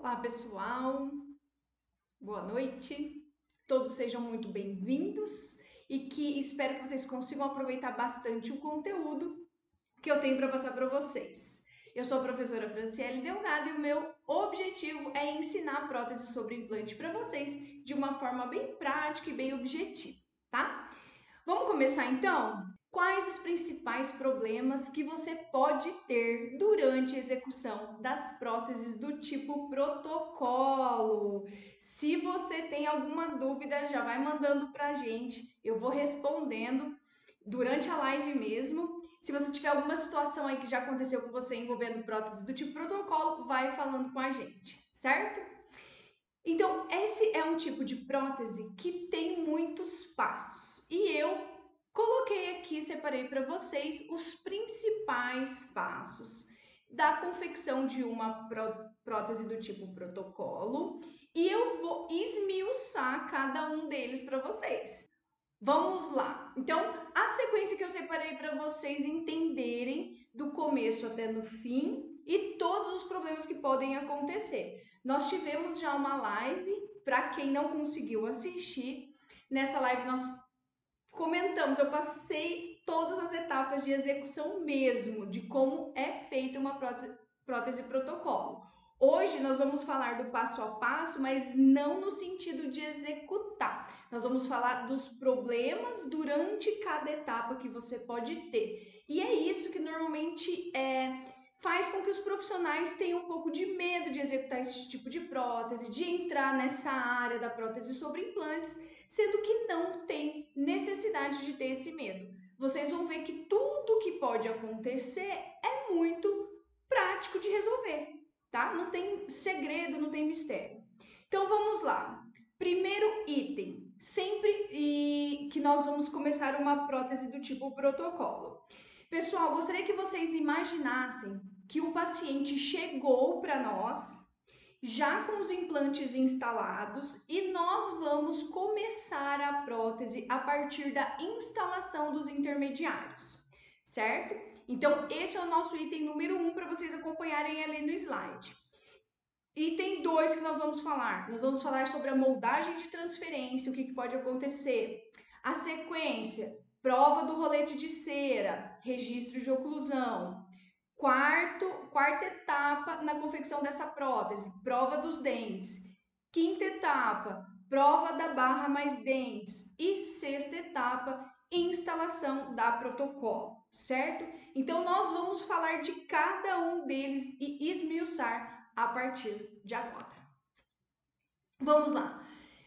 Olá, pessoal. Boa noite. Todos sejam muito bem-vindos e que espero que vocês consigam aproveitar bastante o conteúdo que eu tenho para passar para vocês. Eu sou a professora Franciele Delgado e o meu objetivo é ensinar prótese sobre implante para vocês de uma forma bem prática e bem objetiva, tá? Vamos começar então? Quais os principais problemas que você pode ter durante a execução das próteses do tipo protocolo? Se você tem alguma dúvida, já vai mandando para a gente, eu vou respondendo durante a live mesmo. Se você tiver alguma situação aí que já aconteceu com você envolvendo prótese do tipo protocolo, vai falando com a gente, certo? Então, esse é um tipo de prótese que tem muitos passos e eu coloquei aqui, separei para vocês os principais passos da confecção de uma prótese do tipo protocolo e eu vou esmiuçar cada um deles para vocês. Vamos lá. Então, a sequência que eu separei para vocês entenderem do começo até no fim e todos os problemas que podem acontecer. Nós tivemos já uma live, para quem não conseguiu assistir, nessa live nós comentamos, eu passei todas as etapas de execução mesmo, de como é feita uma prótese protocolo. Hoje nós vamos falar do passo a passo, mas não no sentido de executar. Nós vamos falar dos problemas durante cada etapa que você pode ter. E é isso que normalmente faz com que os profissionais tenham um pouco de medo de executar esse tipo de prótese, de entrar nessa área da prótese sobre implantes, sendo que não tem necessidade de ter esse medo. Vocês vão ver que tudo que pode acontecer é muito prático de resolver, tá? Não tem segredo, não tem mistério. Então vamos lá. Primeiro item, sempre que nós vamos começar uma prótese do tipo protocolo. Pessoal, gostaria que vocês imaginassem que o paciente chegou para nós já com os implantes instalados e nós vamos começar a prótese a partir da instalação dos intermediários, certo? Então, esse é o nosso item número 1 para vocês acompanharem ali no slide. Item 2 que nós vamos falar. Nós vamos falar sobre a moldagem de transferência, o que pode acontecer. A sequência, prova do rolete de cera, registro de oclusão. Quarta etapa na confecção dessa prótese, prova dos dentes. Quinta etapa, prova da barra mais dentes. E sexta etapa, instalação da protocolo, certo? Então, nós vamos falar de cada um deles e esmiuçar a partir de agora. Vamos lá.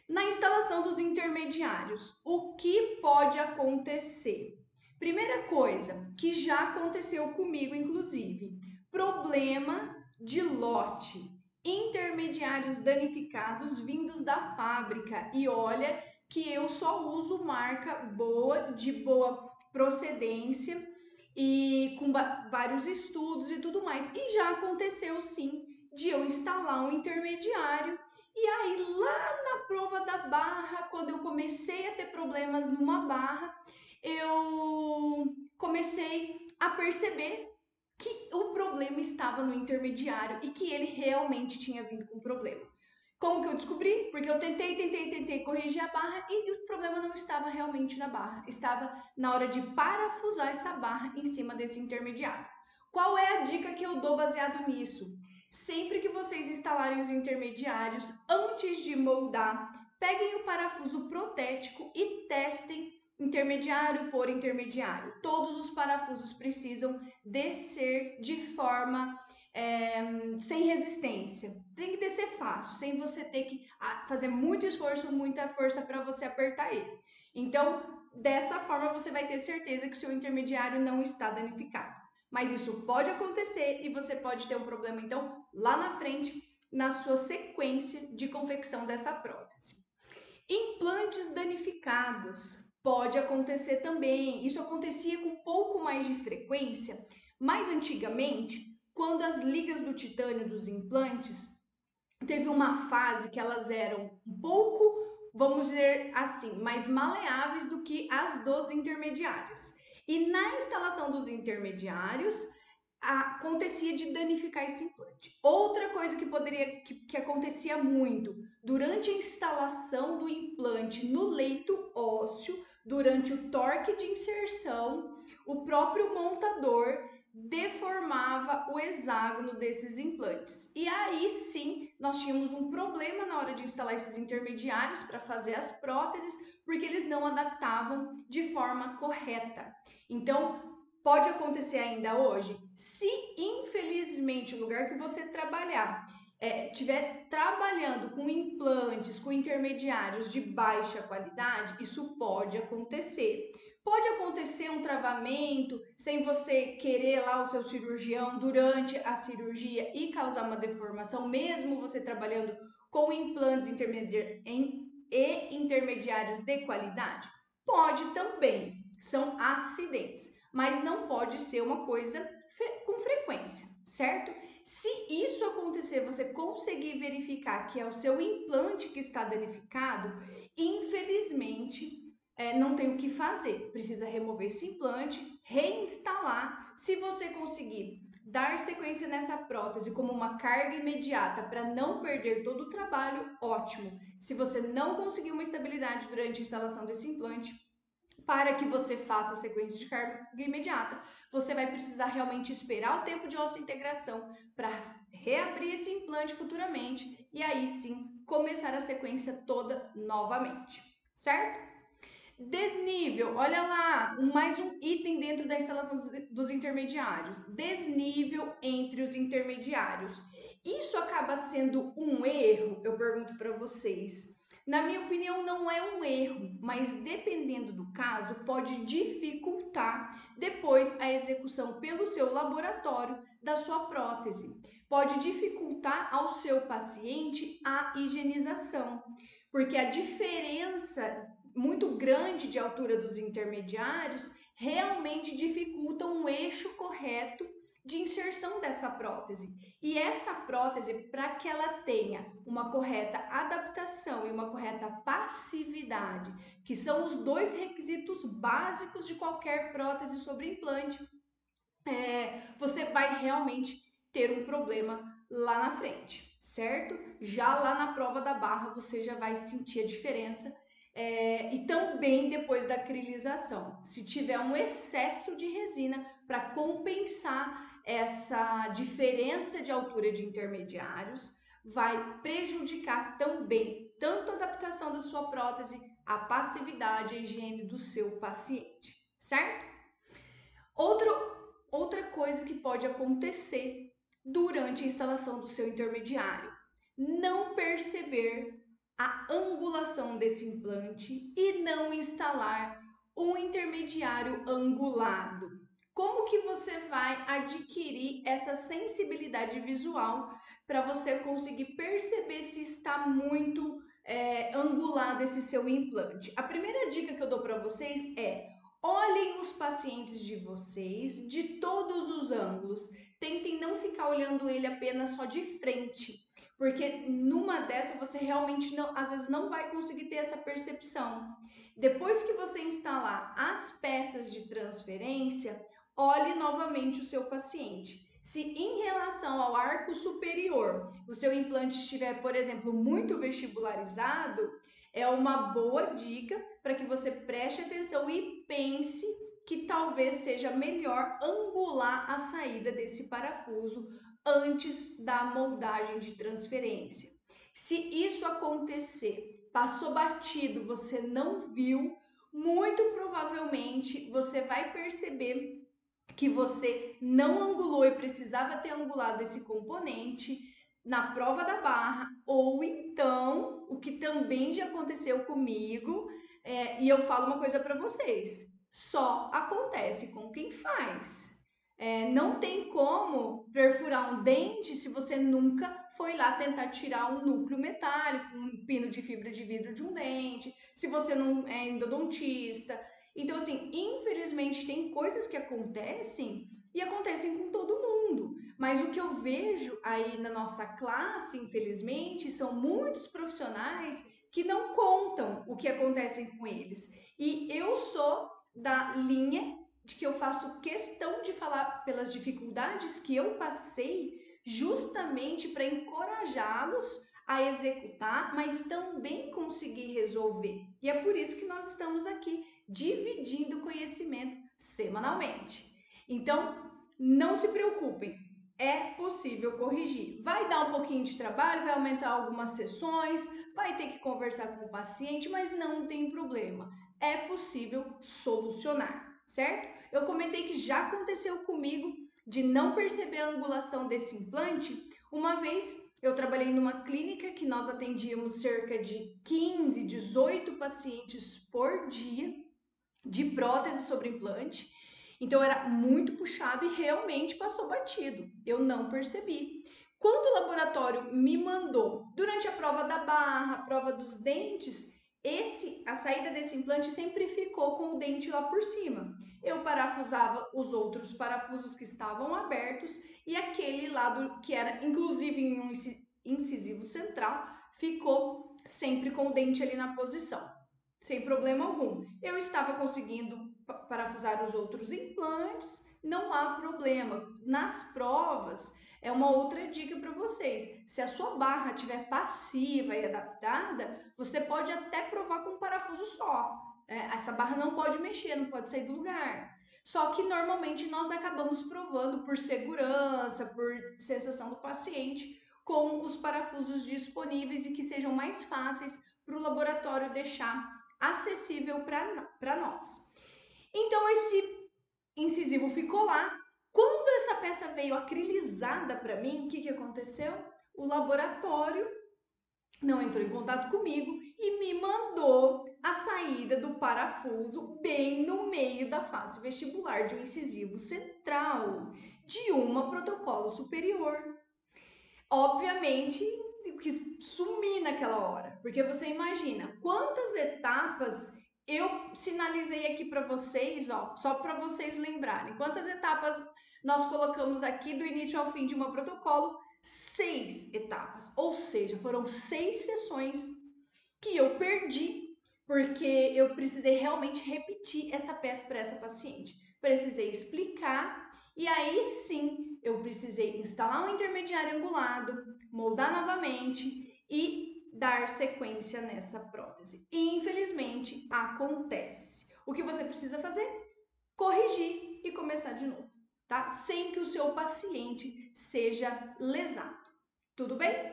Na instalação dos intermediários, o que pode acontecer? Primeira coisa, que já aconteceu comigo, inclusive, problema de lote, intermediários danificados vindos da fábrica. E olha que eu só uso marca boa, de boa procedência e com vários estudos e tudo mais. E já aconteceu sim de eu instalar um intermediário e aí lá na prova da barra, quando eu comecei a ter problemas numa barra, eu comecei a perceber que o problema estava no intermediário e que ele realmente tinha vindo com problema. Como que eu descobri? Porque eu tentei corrigir a barra e o problema não estava realmente na barra, estava na hora de parafusar essa barra em cima desse intermediário. Qual é a dica que eu dou baseado nisso? Sempre que vocês instalarem os intermediários, antes de moldar, peguem o parafuso protético e testem intermediário por intermediário. Todos os parafusos precisam descer de forma sem resistência. Tem que descer fácil, sem você ter que fazer muito esforço, muita força para você apertar ele. Então, dessa forma, você vai ter certeza que o seu intermediário não está danificado. Mas isso pode acontecer e você pode ter um problema, então, lá na frente, na sua sequência de confecção dessa prótese. Implantes danificados pode acontecer também. Isso acontecia com um pouco mais de frequência, mas antigamente, quando as ligas do titânio dos implantes teve uma fase que elas eram um pouco, vamos dizer assim, mais maleáveis do que as dos intermediários. E na instalação dos intermediários, acontecia de danificar esse implante. Outra coisa que acontecia muito durante a instalação do implante no leito ósseo, durante o torque de inserção, o próprio montador deformava o hexágono desses implantes. E aí sim, nós tínhamos um problema na hora de instalar esses intermediários para fazer as próteses, porque eles não adaptavam de forma correta. Então, pode acontecer ainda hoje? Se infelizmente o lugar que você trabalhar estiver trabalhando com implantes, com intermediários de baixa qualidade, isso pode acontecer. Pode acontecer um travamento sem você querer lá o seu cirurgião durante a cirurgia e causar uma deformação, mesmo você trabalhando com implantes e intermediários de qualidade? Pode também, são acidentes, mas não pode ser uma coisa com frequência, certo? Se isso acontecer, você conseguir verificar que é o seu implante que está danificado, infelizmente não tem o que fazer. Precisa remover esse implante, reinstalar. Se você conseguir dar sequência nessa prótese como uma carga imediata para não perder todo o trabalho, ótimo. Se você não conseguir uma estabilidade durante a instalação desse implante, para que você faça a sequência de carga imediata, você vai precisar realmente esperar o tempo de osseointegração para reabrir esse implante futuramente e aí sim começar a sequência toda novamente, certo? Desnível, olha lá, mais um item dentro da instalação dos intermediários. Desnível entre os intermediários. Isso acaba sendo um erro? Eu pergunto para vocês. Na minha opinião, não é um erro, mas dependendo do caso, pode dificultar depois a execução pelo seu laboratório da sua prótese. Pode dificultar ao seu paciente a higienização, porque a diferença muito grande de altura dos intermediários realmente dificulta um eixo correto de inserção dessa prótese. E essa prótese, para que ela tenha uma correta adaptação e uma correta passividade, que são os dois requisitos básicos de qualquer prótese sobre implante, você vai realmente ter um problema lá na frente, certo? Já lá na prova da barra você já vai sentir a diferença e também depois da acrilização, se tiver um excesso de resina para compensar essa diferença de altura de intermediários, vai prejudicar também tanto a adaptação da sua prótese, a passividade e a higiene do seu paciente, certo? Outra coisa que pode acontecer durante a instalação do seu intermediário, não perceber a angulação desse implante e não instalar um intermediário angulado. Como que você vai adquirir essa sensibilidade visual para você conseguir perceber se está muito angulado esse seu implante? A primeira dica que eu dou para vocês é: olhem os pacientes de vocês de todos os ângulos. Tentem não ficar olhando ele apenas só de frente, porque numa dessa você realmente não, às vezes não vai conseguir ter essa percepção. Depois que você instalar as peças de transferência, olhe novamente o seu paciente. Se em relação ao arco superior o seu implante estiver, por exemplo, muito vestibularizado, é uma boa dica para que você preste atenção e pense que talvez seja melhor angular a saída desse parafuso antes da moldagem de transferência. Se isso acontecer, passou batido, você não viu, muito provavelmente você vai perceber que você não angulou e precisava ter angulado esse componente na prova da barra, ou então, o que também já aconteceu comigo, e eu falo uma coisa para vocês, só acontece com quem faz. Não tem como perfurar um dente se você nunca foi lá tentar tirar um núcleo metálico, um pino de fibra de vidro de um dente, se você não é endodontista. Então, assim, infelizmente tem coisas que acontecem e acontecem com todo mundo. Mas o que eu vejo aí na nossa classe, infelizmente, são muitos profissionais que não contam o que acontece com eles. E eu sou da linha de que eu faço questão de falar pelas dificuldades que eu passei, justamente para encorajá-los a executar, mas também conseguir resolver. E é por isso que nós estamos aqui dividindo conhecimento semanalmente. Então, não se preocupem, é possível corrigir. Vai dar um pouquinho de trabalho, vai aumentar algumas sessões, vai ter que conversar com o paciente, mas não tem problema. É possível solucionar, certo? Eu comentei que já aconteceu comigo de não perceber a angulação desse implante. Uma vez eu trabalhei numa clínica que nós atendíamos cerca de 15, 18 pacientes por dia de prótese sobre implante. Então era muito puxado e realmente passou batido. Eu não percebi. Quando o laboratório me mandou, durante a prova da barra, a prova dos dentes, a saída desse implante sempre ficou com o dente lá por cima. Eu parafusava os outros parafusos que estavam abertos e aquele lado que era inclusive em um incisivo central ficou sempre com o dente ali na posição, sem problema algum. Eu estava conseguindo parafusar os outros implantes, não há problema. Nas provas, é uma outra dica para vocês. Se a sua barra estiver passiva e adaptada, você pode até provar com um parafuso só. Essa barra não pode mexer, não pode sair do lugar. Só que normalmente nós acabamos provando por segurança, por sensação do paciente, com os parafusos disponíveis e que sejam mais fáceis para o laboratório deixar acessível para nós. Então esse incisivo ficou lá. Quando essa peça veio acrilizada para mim, o que aconteceu? O laboratório não entrou em contato comigo e me mandou a saída do parafuso bem no meio da face vestibular de um incisivo central de uma protocolo superior. Obviamente, eu quis sumir naquela hora, porque você imagina quantas etapas eu sinalizei aqui para vocês, ó, só para vocês lembrarem. Quantas etapas nós colocamos aqui do início ao fim de um protocolo? 6 etapas, ou seja, foram 6 sessões que eu perdi, porque eu precisei realmente repetir essa peça para essa paciente. Precisei explicar e aí sim eu precisei instalar um intermediário angulado, moldar novamente e dar sequência nessa prótese. E, infelizmente, acontece. O que você precisa fazer? Corrigir e começar de novo, tá? Sem que o seu paciente seja lesado. Tudo bem?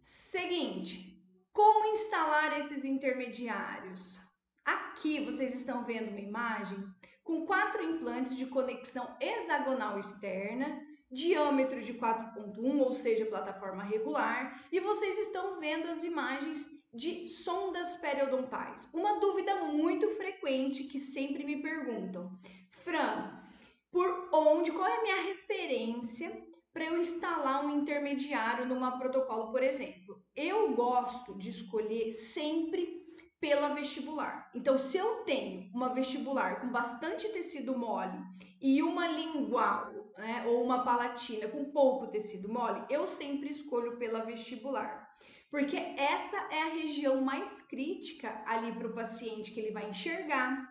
Seguinte, como instalar esses intermediários? Aqui vocês estão vendo uma imagem com 4 implantes de conexão hexagonal externa, diâmetro de 4,1, ou seja, plataforma regular, e vocês estão vendo as imagens de sondas periodontais. Uma dúvida muito frequente que sempre me perguntam: Fran, qual é a minha referência para eu instalar um intermediário numa protocolo, por exemplo? Eu gosto de escolher sempre pela vestibular. Então, se eu tenho uma vestibular com bastante tecido mole e uma lingual, né, ou uma palatina com pouco tecido mole, eu sempre escolho pela vestibular. Porque essa é a região mais crítica ali para o paciente que ele vai enxergar,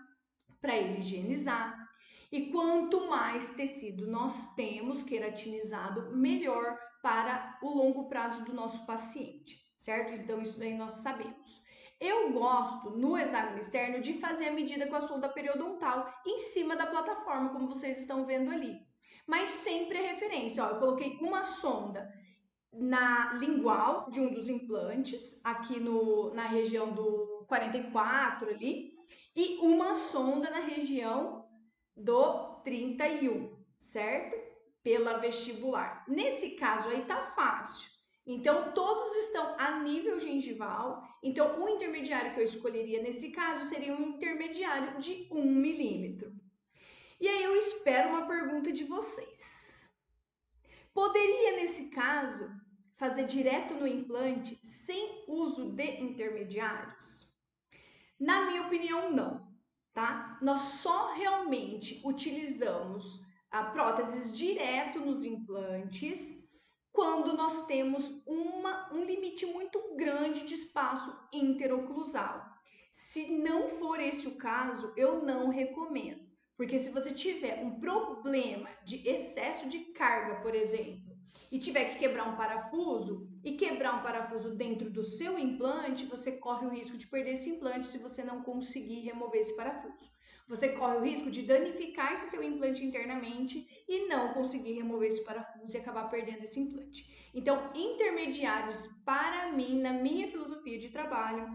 para ele higienizar. E quanto mais tecido nós temos queratinizado, melhor para o longo prazo do nosso paciente, certo? Então, isso daí nós sabemos. Eu gosto, no hexágono externo, de fazer a medida com a sonda periodontal em cima da plataforma, como vocês estão vendo ali. Mas sempre é referência, ó, eu coloquei uma sonda na lingual de um dos implantes, aqui na região do 44 ali, e uma sonda na região do 31, certo? Pela vestibular. Nesse caso aí tá fácil. Então, todos estão a nível gengival. Então, o intermediário que eu escolheria nesse caso seria um intermediário de 1 milímetro. E aí eu espero uma pergunta de vocês. Poderia, nesse caso, fazer direto no implante sem uso de intermediários? Na minha opinião, não, tá? Nós só realmente utilizamos a próteses direto nos implantes quando nós temos um limite muito grande de espaço interoclusal. Se não for esse o caso, eu não recomendo, Porque se você tiver um problema de excesso de carga, por exemplo, e tiver que quebrar um parafuso, e quebrar um parafuso dentro do seu implante, você corre o risco de perder esse implante se você não conseguir remover esse parafuso. Você corre o risco de danificar esse seu implante internamente e não conseguir remover esse parafuso e acabar perdendo esse implante. Então, intermediários, para mim, na minha filosofia de trabalho,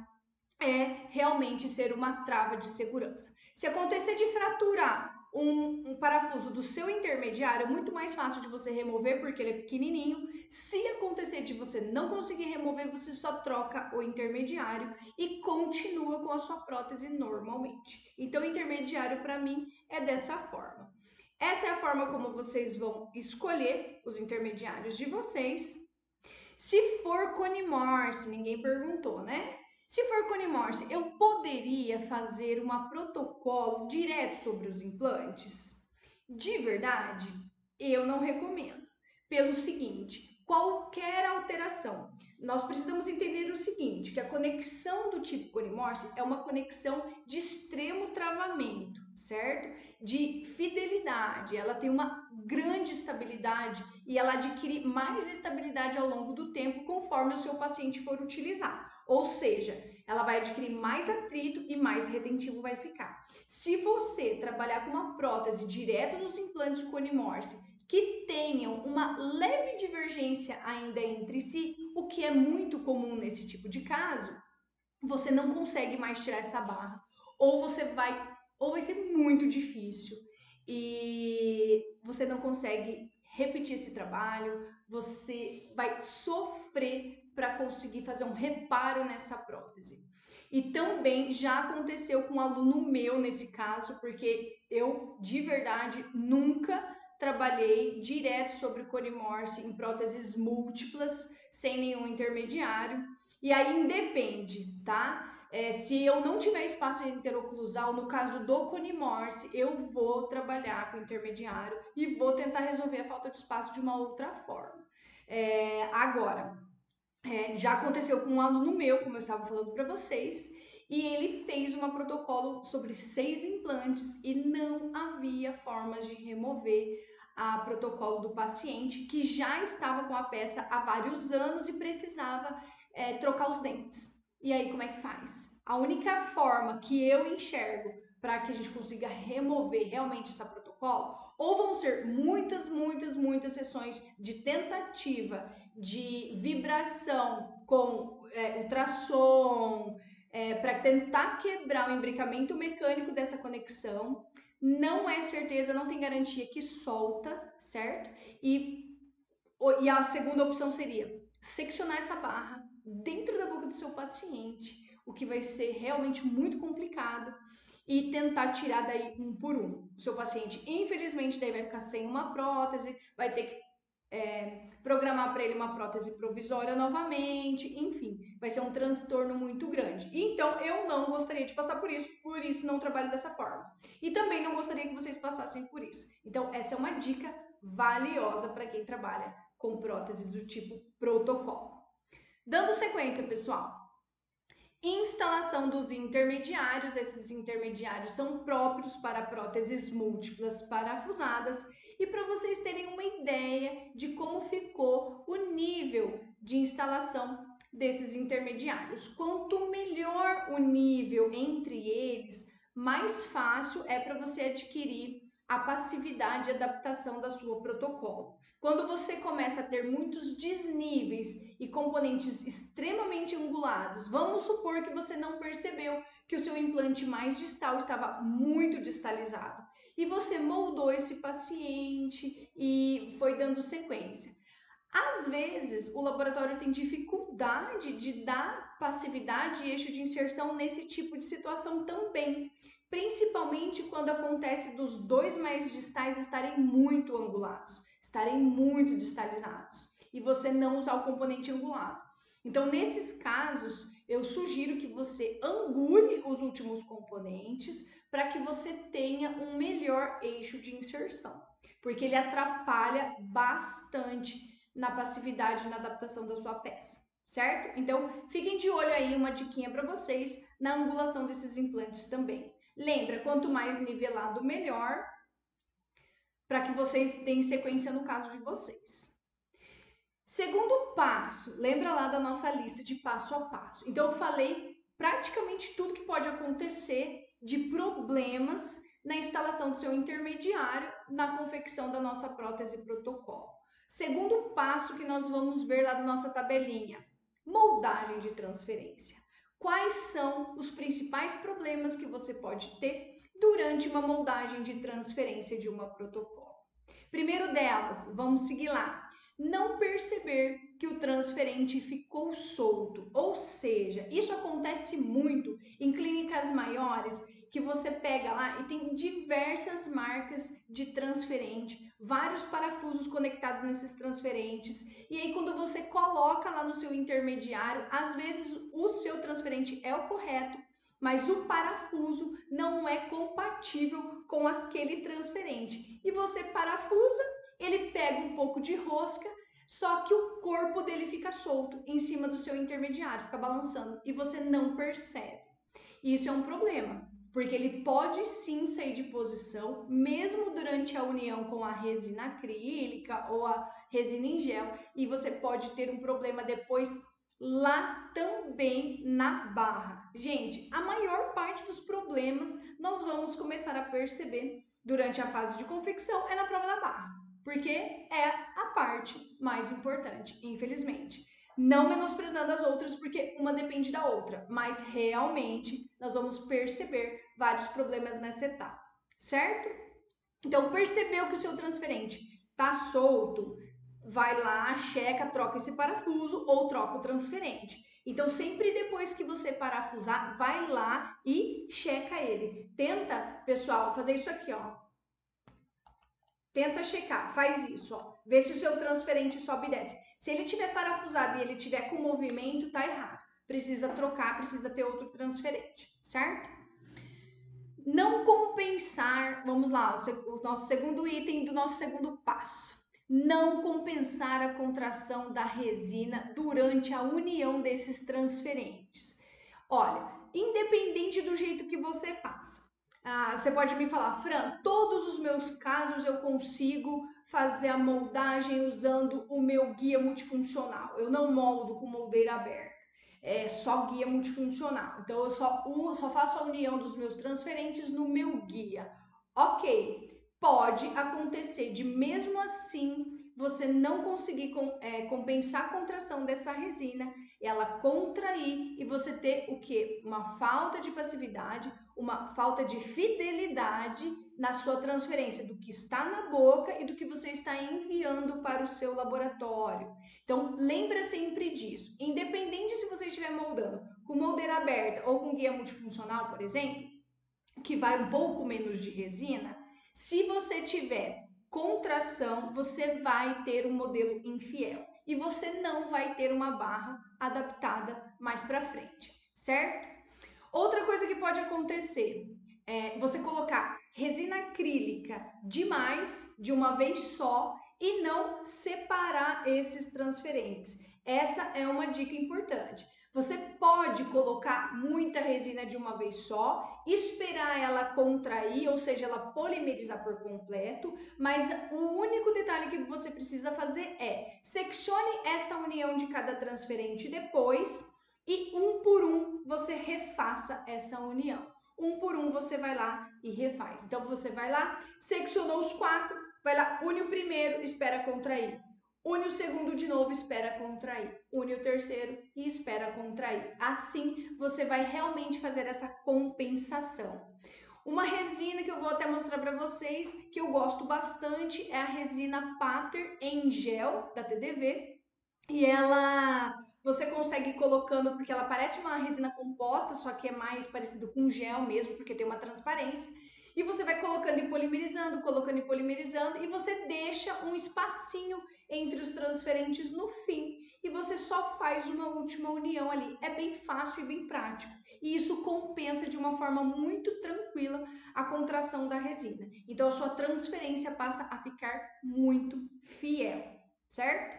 é realmente ser uma trava de segurança. Se acontecer de fraturar um parafuso do seu intermediário, é muito mais fácil de você remover porque ele é pequenininho. Se acontecer de você não conseguir remover, você só troca o intermediário e continua com a sua prótese normalmente. Então, o intermediário para mim é dessa forma. Essa é a forma como vocês vão escolher os intermediários de vocês. Se for Cone Morse, ninguém perguntou, né? Se for Cone Morse, eu poderia fazer uma protocolo direto sobre os implantes? De verdade, eu não recomendo. Pelo seguinte, qualquer alteração, nós precisamos entender o seguinte, que a conexão do tipo Cone Morse é uma conexão de extremo travamento, certo? De fidelidade, ela tem uma grande estabilidade e ela adquire mais estabilidade ao longo do tempo conforme o seu paciente for utilizar. Ou seja, ela vai adquirir mais atrito e mais retentivo vai ficar. Se você trabalhar com uma prótese direto nos implantes Cone Morse que tenham uma leve divergência ainda entre si, o que é muito comum nesse tipo de caso, você não consegue mais tirar essa barra, ou vai ser muito difícil e você não consegue repetir esse trabalho, você vai sofrer para conseguir fazer um reparo nessa prótese. E também já aconteceu com um aluno meu nesse caso, porque eu de verdade nunca trabalhei direto sobre Cone Morse em próteses múltiplas, sem nenhum intermediário. E aí independe, tá? Se eu não tiver espaço interoclusal, no caso do Cone Morse, eu vou trabalhar com intermediário e vou tentar resolver a falta de espaço de uma outra forma. Agora, já aconteceu com um aluno meu, como eu estava falando para vocês, e ele fez um protocolo sobre 6 implantes e não havia formas de remover a protocolo do paciente que já estava com a peça há vários anos e precisava trocar os dentes. E aí, como é que faz? A única forma que eu enxergo para que a gente consiga remover realmente essa protocolo, ou vão ser muitas sessões de tentativa de vibração com ultrassom, para tentar quebrar o imbricamento mecânico dessa conexão. Não é certeza, não tem garantia que solta, certo? E a segunda opção seria seccionar essa barra dentro da boca do seu paciente, o que vai ser realmente muito complicado, e tentar tirar daí um por um. O seu paciente, infelizmente, daí vai ficar sem uma prótese, vai ter que programar para ele uma prótese provisória novamente, enfim, vai ser um transtorno muito grande. Então, eu não gostaria de passar por isso não trabalho dessa forma. E também não gostaria que vocês passassem por isso. Então, essa é uma dica valiosa para quem trabalha com próteses do tipo protocolo. Dando sequência, pessoal, instalação dos intermediários. Esses intermediários são próprios para próteses múltiplas parafusadas. E para vocês terem uma ideia de como ficou o nível de instalação desses intermediários. Quanto melhor o nível entre eles, mais fácil é para você adquirir a passividade e adaptação da sua protocolo. Quando você começa a ter muitos desníveis e componentes extremamente angulados, vamos supor que você não percebeu que o seu implante mais distal estava muito distalizado e você moldou esse paciente e foi dando sequência. Às vezes, o laboratório tem dificuldade de dar passividade e eixo de inserção nesse tipo de situação também, principalmente quando acontece dos dois mais distais estarem muito angulados, estarem muito distalizados, e você não usar o componente angulado. Então, nesses casos, eu sugiro que você angule os últimos componentes para que você tenha um melhor eixo de inserção, porque ele atrapalha bastante na passividade e na adaptação da sua peça, certo? Então, fiquem de olho aí, uma diquinha para vocês na angulação desses implantes também. Lembra, quanto mais nivelado, melhor, para que vocês deem sequência no caso de vocês. Segundo passo, lembra lá da nossa lista de passo a passo. Então, eu falei praticamente tudo que pode acontecer de problemas na instalação do seu intermediário, na confecção da nossa prótese protocolo. Segundo passo que nós vamos ver lá da nossa tabelinha, moldagem de transferência. Quais são os principais problemas que você pode ter durante uma moldagem de transferência de uma protocolo? Primeiro delas, vamos seguir lá. Não perceber que o transferente ficou solto, ou seja, isso acontece muito em clínicas maiores que você pega lá e tem diversas marcas de transferente, vários parafusos conectados nesses transferentes, e aí quando você coloca lá no seu intermediário, às vezes o seu transferente é o correto, mas o parafuso não é compatível com aquele transferente. E você parafusa, ele pega um pouco de rosca, só que o corpo dele fica solto em cima do seu intermediário, fica balançando e você não percebe. E isso é um problema, porque ele pode sim sair de posição, mesmo durante a união com a resina acrílica ou a resina em gel, e você pode ter um problema depois lá também na barra. Gente, a maior parte dos problemas nós vamos começar a perceber durante a fase de confecção é na prova da barra, porque é a parte mais importante, infelizmente. Não menosprezando as outras, porque uma depende da outra, mas realmente nós vamos perceber vários problemas nessa etapa, certo? Então, percebeu que o seu transferente está solto, vai lá, checa, troca esse parafuso ou troca o transferente. Então, sempre depois que você parafusar, vai lá e checa ele. Tenta, pessoal, fazer isso aqui, ó. Tenta checar, faz isso, ó. Vê se o seu transferente sobe e desce. Se ele tiver parafusado e ele tiver com movimento, tá errado. Precisa trocar, precisa ter outro transferente, certo? Não compensar, vamos lá, o nosso segundo item do nosso segundo passo. Não compensar a contração da resina durante a união desses transferentes. Olha, independente do jeito que você faça, você pode me falar, Fran, todos os meus casos eu consigo fazer a moldagem usando o meu guia multifuncional. Eu não moldo com moldeira aberta, é só guia multifuncional. Então eu só faço a união dos meus transferentes no meu guia. Ok, pode acontecer de mesmo assim você não conseguir compensar a contração dessa resina, ela contrair e você ter o que? Uma falta de passividade, uma falta de fidelidade na sua transferência do que está na boca e do que você está enviando para o seu laboratório. Então, lembra sempre disso. Independente se você estiver moldando com moldeira aberta ou com guia multifuncional, por exemplo, que vai um pouco menos de resina, se você tiver contração, você vai ter um modelo infiel e você não vai ter uma barra adaptada mais para frente, certo? Outra coisa que pode acontecer é você colocar resina acrílica demais de uma vez só e não separar esses transferentes. Essa é uma dica importante. Você pode colocar muita resina de uma vez só, esperar ela contrair, ou seja, ela polimerizar por completo, mas o único detalhe que você precisa fazer é seccione essa união de cada transferente depois e um por um você refaça essa união. Um por um você vai lá e refaz. Então você vai lá, seccionou os 4, vai lá, une o primeiro, espera contrair. Une o segundo de novo, espera contrair. Une o terceiro e espera contrair. Assim, você vai realmente fazer essa compensação. Uma resina que eu vou até mostrar para vocês, que eu gosto bastante, é a resina Pater em gel, da TDV. E ela, você consegue ir colocando, porque ela parece uma resina composta, só que é mais parecido com gel mesmo, porque tem uma transparência. E você vai colocando e polimerizando, e você deixa um espacinho entre os transferentes no fim. E você só faz uma última união ali. É bem fácil e bem prático. E isso compensa de uma forma muito tranquila a contração da resina. Então a sua transferência passa a ficar muito fiel, certo?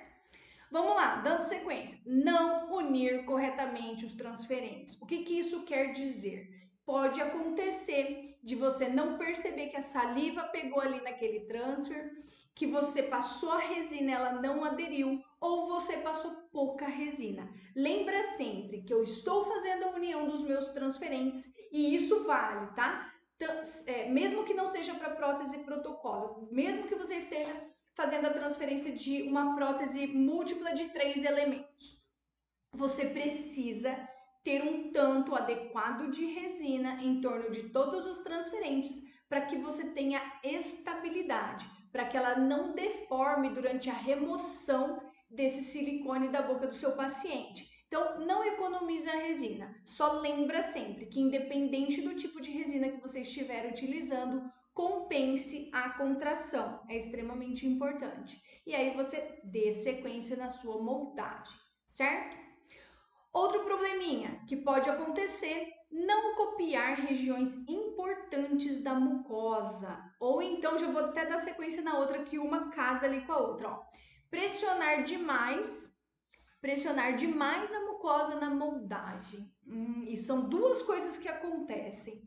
Vamos lá, dando sequência. Não unir corretamente os transferentes. O que isso quer dizer? pode acontecer de você não perceber que a saliva pegou ali naquele transfer, que você passou a resina, ela não aderiu, ou você passou pouca resina. Lembra sempre que eu estou fazendo a união dos meus transferentes e isso vale, tá? Mesmo que não seja para prótese protocolo, mesmo que você esteja fazendo a transferência de uma prótese múltipla de 3 elementos, você precisa ter um tanto adequado de resina em torno de todos os transferentes para que você tenha estabilidade, para que ela não deforme durante a remoção desse silicone da boca do seu paciente. Então, não economize a resina. Só lembra sempre que, independente do tipo de resina que você estiver utilizando, compense a contração. É extremamente importante. E aí você dê sequência na sua moldagem, certo? Outro probleminha que pode acontecer, não copiar regiões importantes da mucosa. Ou então, já vou até dar sequência na outra, que uma casa ali com a outra. Ó. Pressionar demais a mucosa na moldagem. E são duas coisas que acontecem.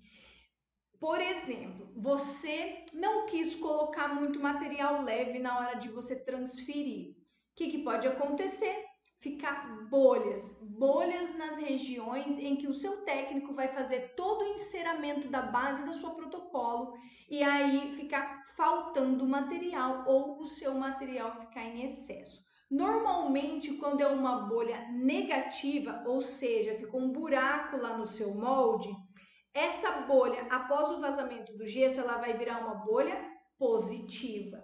Por exemplo, você não quis colocar muito material leve na hora de você transferir. O que pode acontecer? Ficar bolhas nas regiões em que o seu técnico vai fazer todo o enceramento da base do seu protocolo e aí ficar faltando material ou o seu material ficar em excesso. Normalmente, quando é uma bolha negativa, ou seja, ficou um buraco lá no seu molde, essa bolha, após o vazamento do gesso, ela vai virar uma bolha positiva.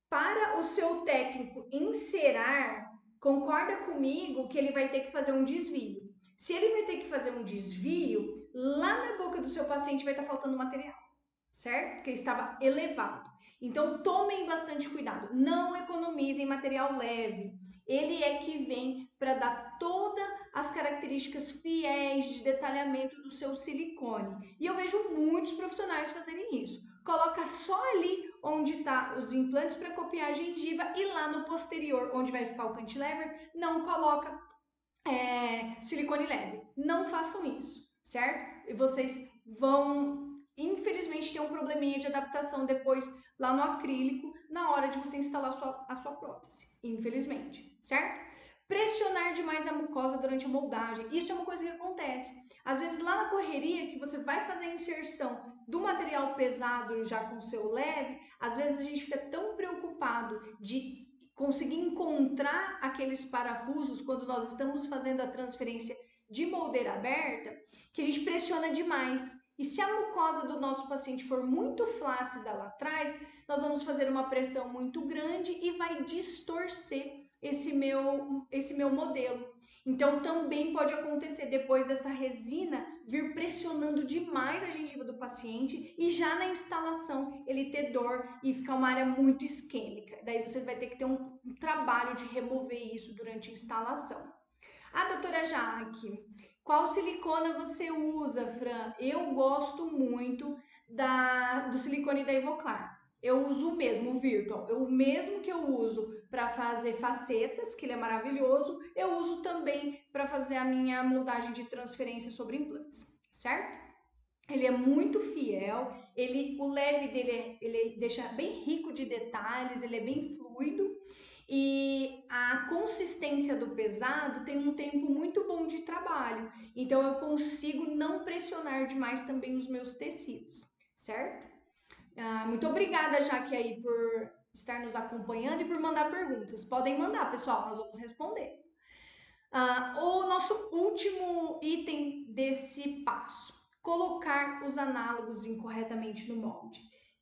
Para o seu técnico encerar, concorda comigo que ele vai ter que fazer um desvio. Se ele vai ter que fazer um desvio, lá na boca do seu paciente vai estar faltando material, certo? Porque estava elevado. Então, tomem bastante cuidado. Não economizem material leve. Ele é que vem para dar todas as características fiéis de detalhamento do seu silicone. E eu vejo muitos profissionais fazerem isso. Coloca só ali onde está os implantes para copiar a gengiva e lá no posterior, onde vai ficar o cantilever, não coloca silicone leve. Não façam isso, certo? E vocês vão, infelizmente, ter um probleminha de adaptação depois lá no acrílico, na hora de você instalar a sua prótese. Infelizmente, certo? Pressionar demais a mucosa durante a moldagem. Isso é uma coisa que acontece. Às vezes, lá na correria, que você vai fazer a inserção do material pesado já com o seu leve, às vezes a gente fica tão preocupado de conseguir encontrar aqueles parafusos quando nós estamos fazendo a transferência de moldeira aberta, que a gente pressiona demais. E se a mucosa do nosso paciente for muito flácida lá atrás, nós vamos fazer uma pressão muito grande e vai distorcer esse meu modelo. Então, também pode acontecer depois dessa resina vir pressionando demais a gengiva do paciente e já na instalação ele ter dor e ficar uma área muito isquêmica. Daí você vai ter que ter um trabalho de remover isso durante a instalação. Ah, doutora Jaque, qual silicona você usa, Fran? Eu gosto muito do silicone da Ivoclar. Eu uso o mesmo, o Virtual. O mesmo que eu uso para fazer facetas, que ele é maravilhoso, eu uso também para fazer a minha moldagem de transferência sobre implantes, certo? Ele é muito fiel, o leve dele ele deixa bem rico de detalhes, ele é bem fluido e a consistência do pesado tem um tempo muito bom de trabalho. Então eu consigo não pressionar demais também os meus tecidos, certo? Muito obrigada, Jaque, aí por estar nos acompanhando e por mandar perguntas. Podem mandar, pessoal, nós vamos responder. O nosso último item desse passo: colocar os análogos incorretamente no molde.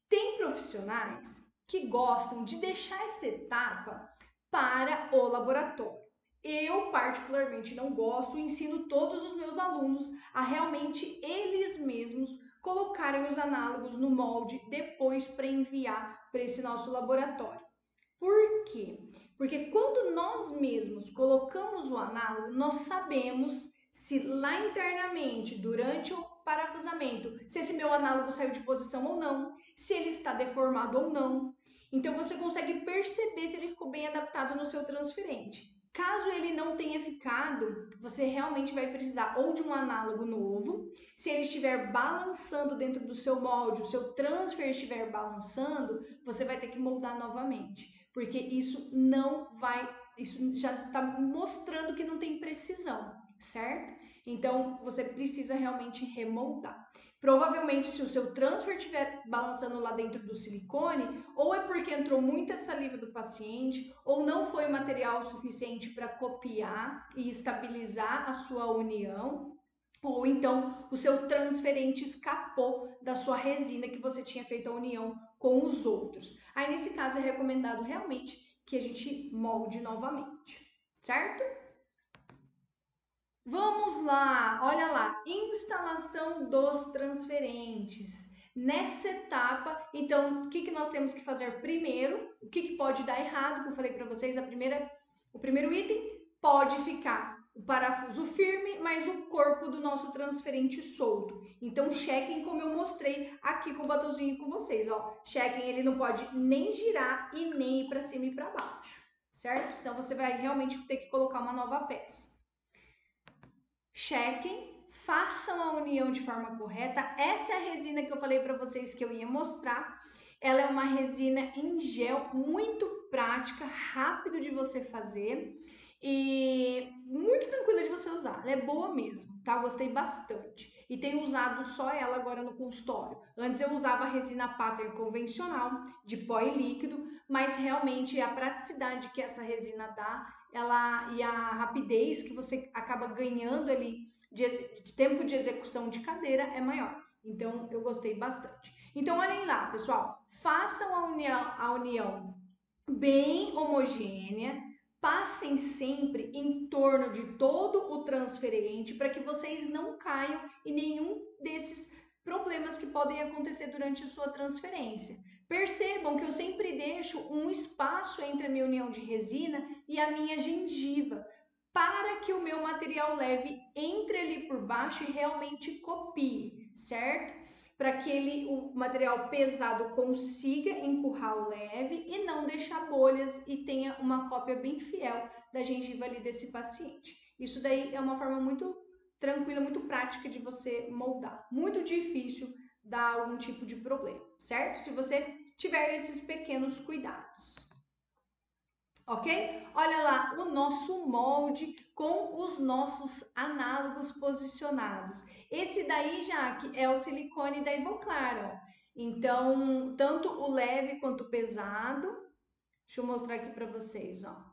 Tem profissionais que gostam de deixar essa etapa para o laboratório. Eu, particularmente, não gosto, ensino todos os meus alunos a realmente eles mesmos colocarem os análogos no molde depois para enviar para esse nosso laboratório. Por quê? Porque quando nós mesmos colocamos o análogo, nós sabemos se lá internamente, durante o parafusamento, se esse meu análogo saiu de posição ou não, se ele está deformado ou não. Então você consegue perceber se ele ficou bem adaptado no seu transferente. Caso ele não tenha ficado, você realmente vai precisar ou de um análogo novo. Se ele estiver balançando dentro do seu molde, o seu transfer estiver balançando, você vai ter que moldar novamente, porque isso já está mostrando que não tem precisão, certo? Então você precisa realmente remoldar. Provavelmente, se o seu transfer estiver balançando lá dentro do silicone, ou é porque entrou muita saliva do paciente, ou não foi material suficiente para copiar e estabilizar a sua união, ou então o seu transferente escapou da sua resina que você tinha feito a união com os outros. Aí, nesse caso, é recomendado realmente que a gente molde novamente, certo? Vamos lá, olha lá, instalação dos transferentes. Nessa etapa, então, o que nós temos que fazer primeiro? O que pode dar errado? Que eu falei para vocês, o primeiro item pode ficar o parafuso firme, mas o corpo do nosso transferente solto. Então, chequem como eu mostrei aqui com o botãozinho com vocês, ó. Chequem, ele não pode nem girar e nem ir para cima e para baixo, certo? Senão você vai realmente ter que colocar uma nova peça. Chequem, façam a união de forma correta. Essa é a resina que eu falei para vocês que eu ia mostrar. Ela é uma resina em gel muito prática, rápido de você fazer e muito tranquila de você usar. Ela é boa mesmo, tá? Gostei bastante. E tenho usado só ela agora no consultório. Antes eu usava a resina pattern convencional, de pó e líquido, mas realmente a praticidade que essa resina dá e a rapidez que você acaba ganhando ali de tempo de execução de cadeira é maior. Então, eu gostei bastante. Então, olhem lá, pessoal, façam a união bem homogênea, passem sempre em torno de todo o transferente para que vocês não caiam em nenhum desses problemas que podem acontecer durante a sua transferência. Percebam que eu sempre deixo um espaço entre a minha união de resina e a minha gengiva, para que o meu material leve entre ali por baixo e realmente copie, certo? Para que o material pesado consiga empurrar o leve e não deixar bolhas e tenha uma cópia bem fiel da gengiva ali desse paciente. Isso daí é uma forma muito tranquila, muito prática de você moldar. Muito difícil dar algum tipo de problema, certo? Se você tiver esses pequenos cuidados. Ok? Olha lá o nosso molde com os nossos análogos posicionados. Esse daí, Jaque, é o silicone da Ivoclar, ó. Então, tanto o leve quanto o pesado. Deixa eu mostrar aqui para vocês, ó.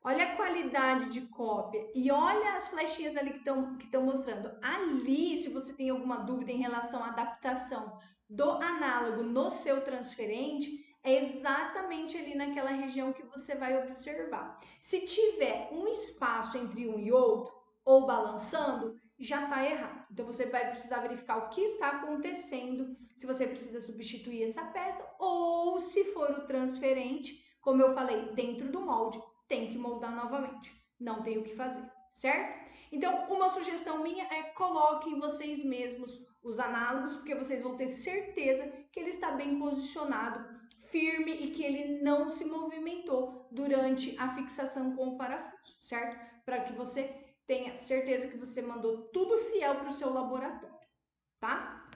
Olha a qualidade de cópia e olha as flechinhas ali que estão mostrando. Ali, se você tem alguma dúvida em relação à adaptação do análogo no seu transferente, é exatamente ali naquela região que você vai observar. Se tiver um espaço entre um e outro, ou balançando, já está errado. Então, você vai precisar verificar o que está acontecendo, se você precisa substituir essa peça, ou se for o transferente, como eu falei, dentro do molde, tem que moldar novamente. Não tem o que fazer, certo? Então, uma sugestão minha é coloquem vocês mesmos os análogos, porque vocês vão ter certeza que ele está bem posicionado, firme e que ele não se movimentou durante a fixação com o parafuso, certo? Para que você tenha certeza que você mandou tudo fiel para o seu laboratório, tá?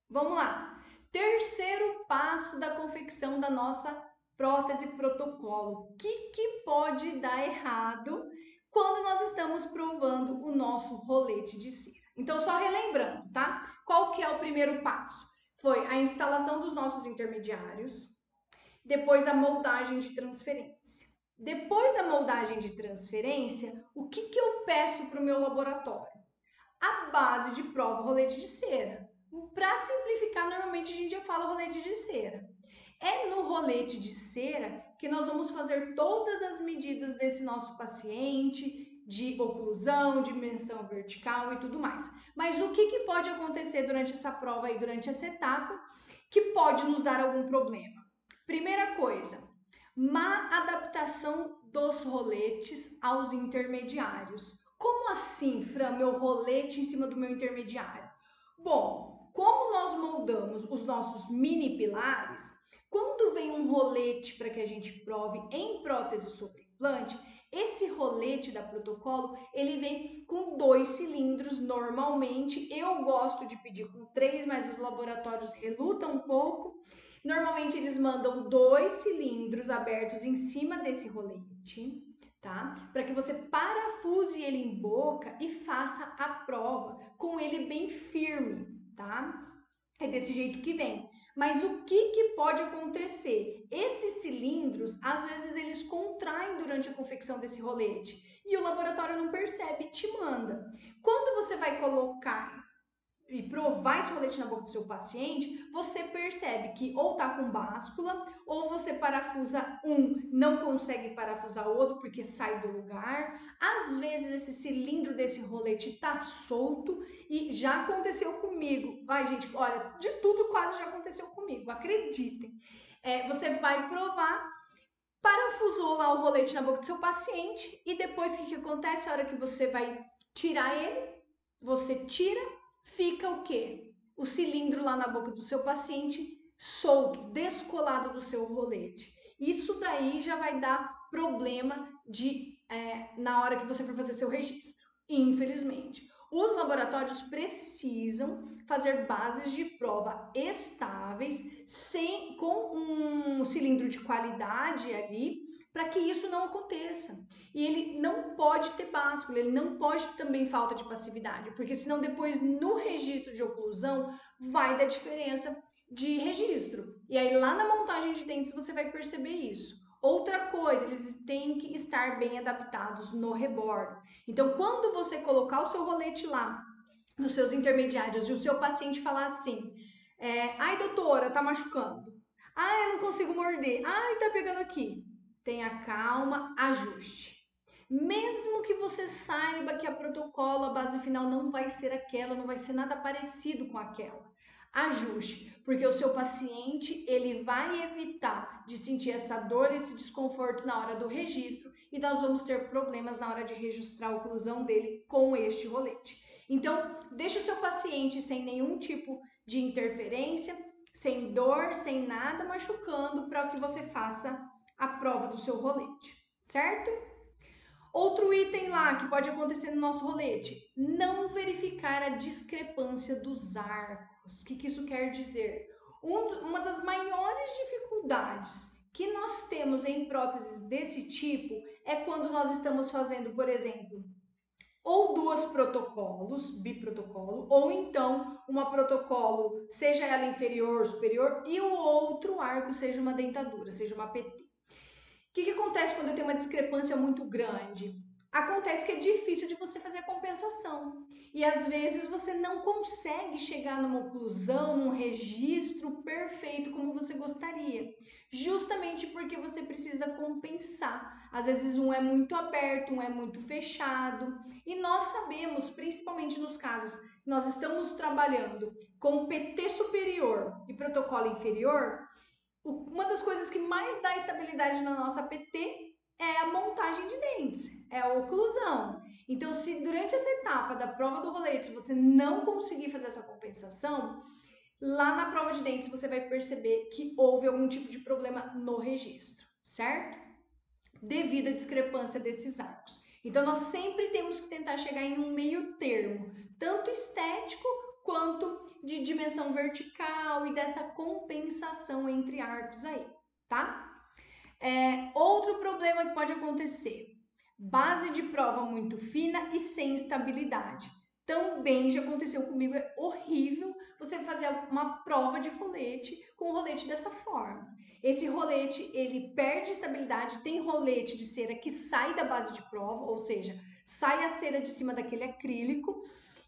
Vamos lá. Terceiro passo da confecção da nossa prótese protocolo. O que pode dar errado quando nós estamos provando o nosso rolete de cera? Então, só relembrando, tá? Qual que é o primeiro passo? Foi a instalação dos nossos intermediários, depois a moldagem de transferência. Depois da moldagem de transferência, o que eu peço para o meu laboratório? A base de prova rolete de cera. Para simplificar, normalmente a gente já fala rolete de cera. É no rolete de cera que nós vamos fazer todas as medidas desse nosso paciente, de oclusão, dimensão vertical e tudo mais. Mas o que pode acontecer durante essa prova e durante essa etapa que pode nos dar algum problema? Primeira coisa, má adaptação dos roletes aos intermediários. Como assim, Fran, meu rolete em cima do meu intermediário? Bom, como nós moldamos os nossos mini pilares, quando vem um rolete para que a gente prove em prótese sobre implante, esse rolete da Protocolo, ele vem com 2 cilindros normalmente. Eu gosto de pedir com 3, mas os laboratórios relutam um pouco. Normalmente eles mandam 2 cilindros abertos em cima desse rolete, tá? Para que você parafuse ele em boca e faça a prova com ele bem firme, tá? É desse jeito que vem. Mas o que pode acontecer? Esses cilindros, às vezes, eles contraem durante a confecção desse rolete e o laboratório não percebe e te manda. Quando você vai colocar e provar esse rolete na boca do seu paciente, você percebe que ou tá com báscula, ou você parafusa um, não consegue parafusar o outro porque sai do lugar. Às vezes esse cilindro desse rolete tá solto e já aconteceu comigo. Ai, gente, olha, de tudo quase já aconteceu comigo, acreditem. Você vai provar, parafusou lá o rolete na boca do seu paciente e depois o que acontece? A hora que você vai tirar ele, você tira, fica o quê? O cilindro lá na boca do seu paciente solto, descolado do seu rolete. Isso daí já vai dar problema na hora que você for fazer seu registro, infelizmente. Os laboratórios precisam fazer bases de prova estáveis, com um cilindro de qualidade ali, para que isso não aconteça. E ele não pode ter báscula, ele não pode ter também falta de passividade, porque senão depois no registro de oclusão vai dar diferença de registro. E aí lá na montagem de dentes você vai perceber isso. Outra coisa, eles têm que estar bem adaptados no rebordo. Então, quando você colocar o seu rolete lá, nos seus intermediários, e o seu paciente falar assim, ai doutora, tá machucando. Ai, eu não consigo morder. Ai, tá pegando aqui. Tenha calma, ajuste. Mesmo que você saiba que a protocolo, a base final não vai ser aquela, não vai ser nada parecido com aquela. Ajuste, porque o seu paciente, ele vai evitar de sentir essa dor, esse desconforto na hora do registro e nós vamos ter problemas na hora de registrar a oclusão dele com este rolete. Então, deixe o seu paciente sem nenhum tipo de interferência, sem dor, sem nada machucando, para que você faça a prova do seu rolete, certo? Outro item lá que pode acontecer no nosso rolete, não verificar a discrepância dos arcos. O que isso quer dizer? Uma das maiores dificuldades que nós temos em próteses desse tipo é quando nós estamos fazendo, por exemplo, ou duas protocolos, biprotocolo, ou então uma protocolo, seja ela inferior ou superior, e o outro arco seja uma dentadura, seja uma PT. O que acontece quando eu tenho uma discrepância muito grande? Acontece que é difícil de você fazer a compensação. E às vezes você não consegue chegar numa oclusão, num registro perfeito como você gostaria. Justamente porque você precisa compensar. Às vezes um é muito aberto, um é muito fechado. E nós sabemos, principalmente nos casos que nós estamos trabalhando com PT superior e protocolo inferior, uma das coisas que mais dá estabilidade na nossa PT é a montagem de dentes, é a oclusão. Então, se durante essa etapa da prova do rolete você não conseguir fazer essa compensação, lá na prova de dentes você vai perceber que houve algum tipo de problema no registro, certo? Devido à discrepância desses arcos. Então, nós sempre temos que tentar chegar em um meio termo, tanto estético quanto de dimensão vertical e dessa compensação entre arcos aí, tá? Outro problema que pode acontecer, base de prova muito fina e sem estabilidade. Também já aconteceu comigo, é horrível você fazer uma prova de rolete com um rolete dessa forma. Esse rolete, ele perde estabilidade, tem rolete de cera que sai da base de prova, ou seja, sai a cera de cima daquele acrílico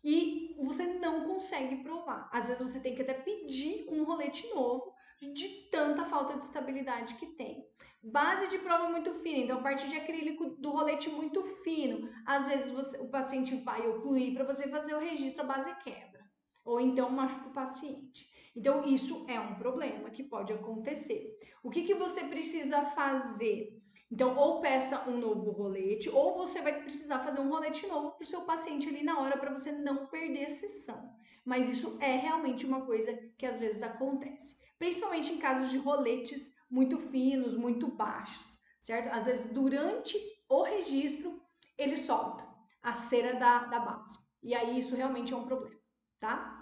e você não consegue provar. Às vezes você tem que até pedir um rolete novo de tanta falta de estabilidade que tem. Base de prova muito fina, então parte de acrílico do rolete muito fino. Às vezes o paciente vai ocluir, para você fazer o registro, a base quebra. Ou então machuca o paciente. Então isso é um problema que pode acontecer. O que você precisa fazer? Então, ou peça um novo rolete, ou você vai precisar fazer um rolete novo para o seu paciente ali na hora, para você não perder a sessão. Mas isso é realmente uma coisa que às vezes acontece. Principalmente em casos de roletes muito finos, muito baixos, certo? Às vezes, durante o registro, ele solta a cera da base. E aí isso realmente é um problema, tá?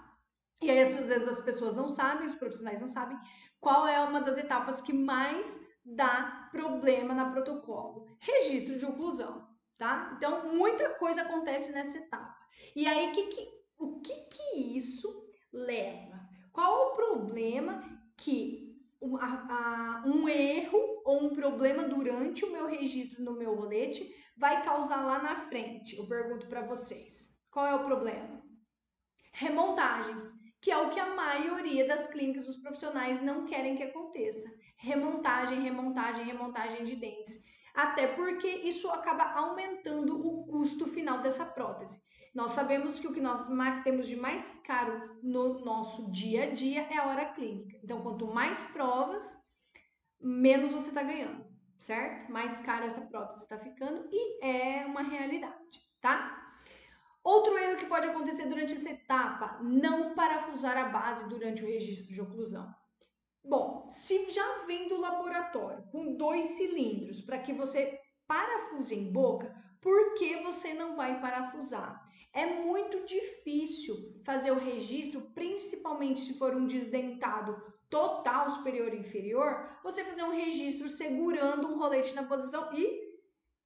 E aí, às vezes, as pessoas não sabem, os profissionais não sabem qual é uma das etapas que mais dá problema na protocolo. Registro de oclusão, tá? Então, muita coisa acontece nessa etapa. E aí, o que isso leva? Qual o problema que um erro ou um problema durante o meu registro no meu rolete vai causar lá na frente? Eu pergunto para vocês. Qual é o problema? Remontagens, que é o que a maioria das clínicas dos profissionais não querem que aconteça. Remontagem, remontagem, remontagem de dentes. Até porque isso acaba aumentando o custo final dessa prótese. Nós sabemos que o que nós temos de mais caro no nosso dia a dia é a hora clínica. Então, quanto mais provas, menos você está ganhando, certo? Mais caro essa prótese está ficando e é uma realidade, tá? Outro erro que pode acontecer durante essa etapa, não parafusar a base durante o registro de oclusão. Bom, se já vem do laboratório com 2 cilindros para que você parafuse em boca, por que você não vai parafusar? É muito difícil fazer o registro, principalmente se for um desdentado total superior e inferior, você fazer um registro segurando um rolete na posição e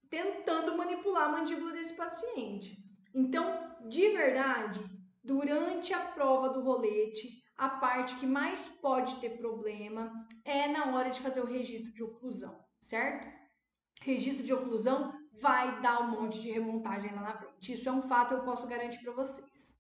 tentando manipular a mandíbula desse paciente. Então, de verdade, durante a prova do rolete, a parte que mais pode ter problema é na hora de fazer o registro de oclusão, certo? Registro de oclusão vai dar um monte de remontagem lá na frente. Isso é um fato, eu posso garantir para vocês.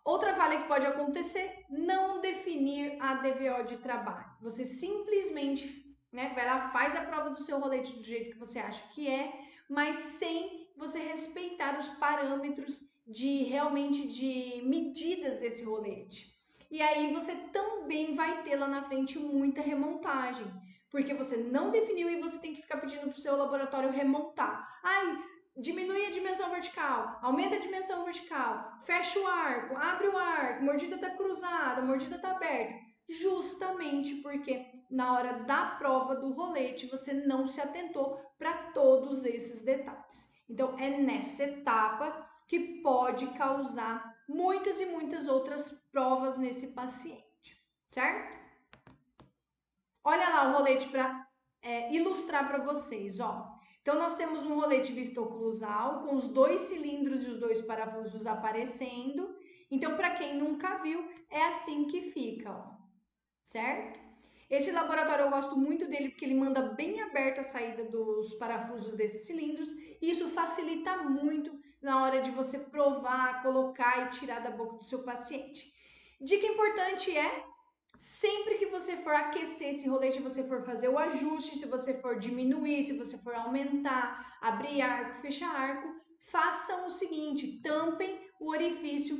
Outra falha que pode acontecer, não definir a DVO de trabalho. Você simplesmente vai lá, faz a prova do seu rolete do jeito que você acha que é, mas sem você respeitar os parâmetros de medidas desse rolete. E aí você também vai ter lá na frente muita remontagem, porque você não definiu e você tem que ficar pedindo para o seu laboratório remontar. Ai, diminui a dimensão vertical, aumenta a dimensão vertical, fecha o arco, abre o arco, mordida está cruzada, mordida está aberta. Justamente porque na hora da prova do rolete você não se atentou para todos esses detalhes. Então é nessa etapa que pode causar muitas e muitas outras provas nesse paciente, certo? Olha lá o rolete para ilustrar para vocês, ó. Então, nós temos um rolete vista oclusal com os 2 cilindros e os 2 parafusos aparecendo. Então, para quem nunca viu, é assim que fica, ó, certo? Esse laboratório eu gosto muito dele porque ele manda bem aberta a saída dos parafusos desses cilindros e isso facilita muito na hora de você provar, colocar e tirar da boca do seu paciente. Dica importante é sempre que você for aquecer esse rolete, você for fazer o ajuste, se você for diminuir, se você for aumentar, abrir arco, fechar arco, façam o seguinte, tampem o orifício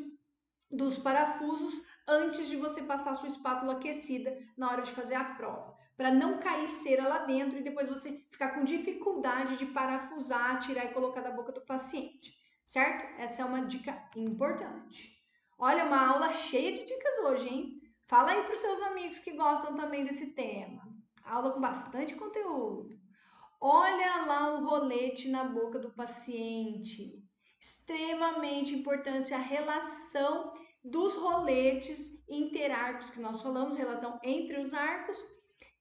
dos parafusos antes de você passar a sua espátula aquecida na hora de fazer a prova, para não cair cera lá dentro e depois você ficar com dificuldade de parafusar, tirar e colocar da boca do paciente, certo? Essa é uma dica importante. Olha, uma aula cheia de dicas hoje, hein? Fala aí para os seus amigos que gostam também desse tema. Aula com bastante conteúdo. Olha lá o rolete na boca do paciente. Extremamente importante a relação dos roletes interarcos que nós falamos, relação entre os arcos,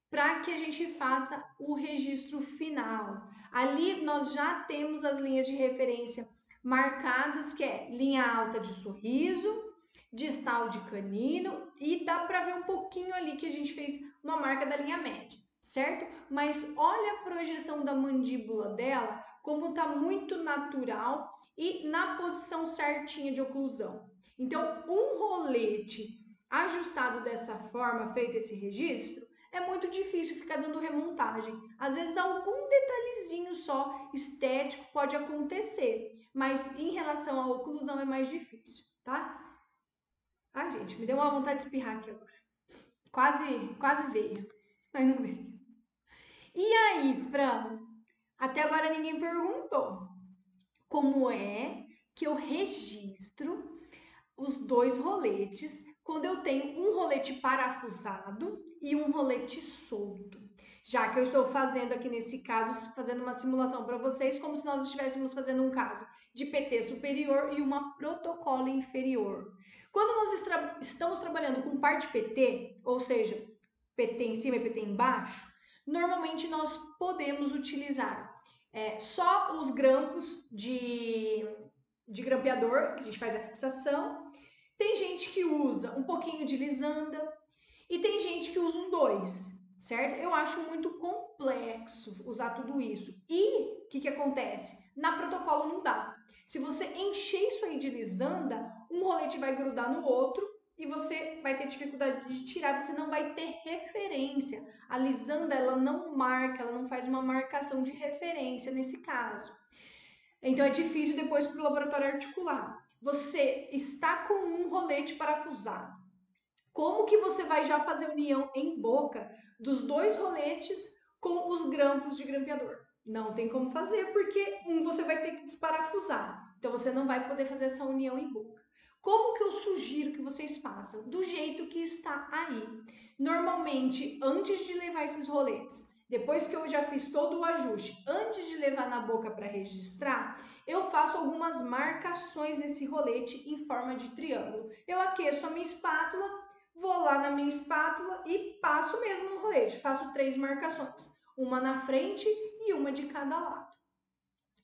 para que a gente faça o registro final. Ali nós já temos as linhas de referência marcadas, que é linha alta de sorriso, distal de canino e dá para ver um pouquinho ali que a gente fez uma marca da linha média, certo? Mas olha a projeção da mandíbula dela, como tá muito natural e na posição certinha de oclusão. Então, um rolete ajustado dessa forma, feito esse registro, é muito difícil ficar dando remontagem. Às vezes algum detalhezinho só estético pode acontecer, mas em relação à oclusão é mais difícil, tá? Ai, gente, me deu uma vontade de espirrar aqui agora. Quase veio, mas não veio. E aí, Fran? Até agora ninguém perguntou como é que eu registro os 2 roletes quando eu tenho um rolete parafusado e um rolete solto. Já que eu estou fazendo aqui nesse caso, fazendo uma simulação para vocês, como se nós estivéssemos fazendo um caso de PT superior e uma protocolo inferior. Quando nós estamos trabalhando com par de PT, ou seja, PT em cima e PT embaixo, normalmente nós podemos utilizar só os grampos de grampeador, que a gente faz a fixação. Tem gente que usa um pouquinho de lisanda e tem gente que usa os dois, certo? Eu acho muito complexo usar tudo isso. E o que acontece? Na protocolo não dá. Se você encher isso aí de lisanda, um rolete vai grudar no outro e você vai ter dificuldade de tirar, você não vai ter referência. A lisanda, ela não marca, ela não faz uma marcação de referência nesse caso. Então é difícil depois para o laboratório articular. Você está com um rolete parafusado. Como que você vai já fazer união em boca dos dois roletes com os grampos de grampeador? Não tem como fazer, porque um você vai ter que desparafusar. Então você não vai poder fazer essa união em boca. Como que eu sugiro que vocês façam? Do jeito que está aí. Normalmente, antes de levar esses roletes, depois que eu já fiz todo o ajuste, antes de levar na boca para registrar, eu faço algumas marcações nesse rolete em forma de triângulo. Eu aqueço a minha espátula, vou lá na minha espátula e passo mesmo no rolete. Faço 3 marcações, uma na frente e uma de cada lado.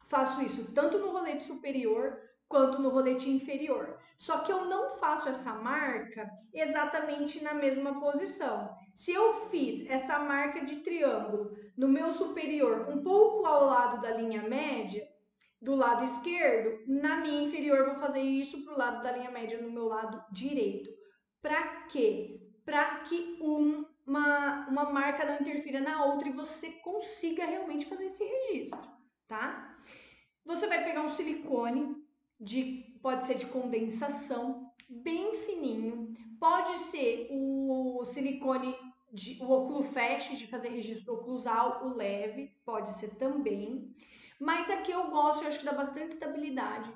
Faço isso tanto no rolete superior quanto no rolete inferior. Só que eu não faço essa marca exatamente na mesma posição. Se eu fiz essa marca de triângulo no meu superior um pouco ao lado da linha média, do lado esquerdo, na minha inferior eu vou fazer isso para o lado da linha média no meu lado direito. Para quê? Para que uma marca não interfira na outra e você consiga realmente fazer esse registro, tá? Você vai pegar um silicone, pode ser de condensação, bem fininho, pode ser o silicone, o Occlufest, de fazer registro oclusal, o leve, pode ser também. Mas aqui eu gosto, eu acho que dá bastante estabilidade.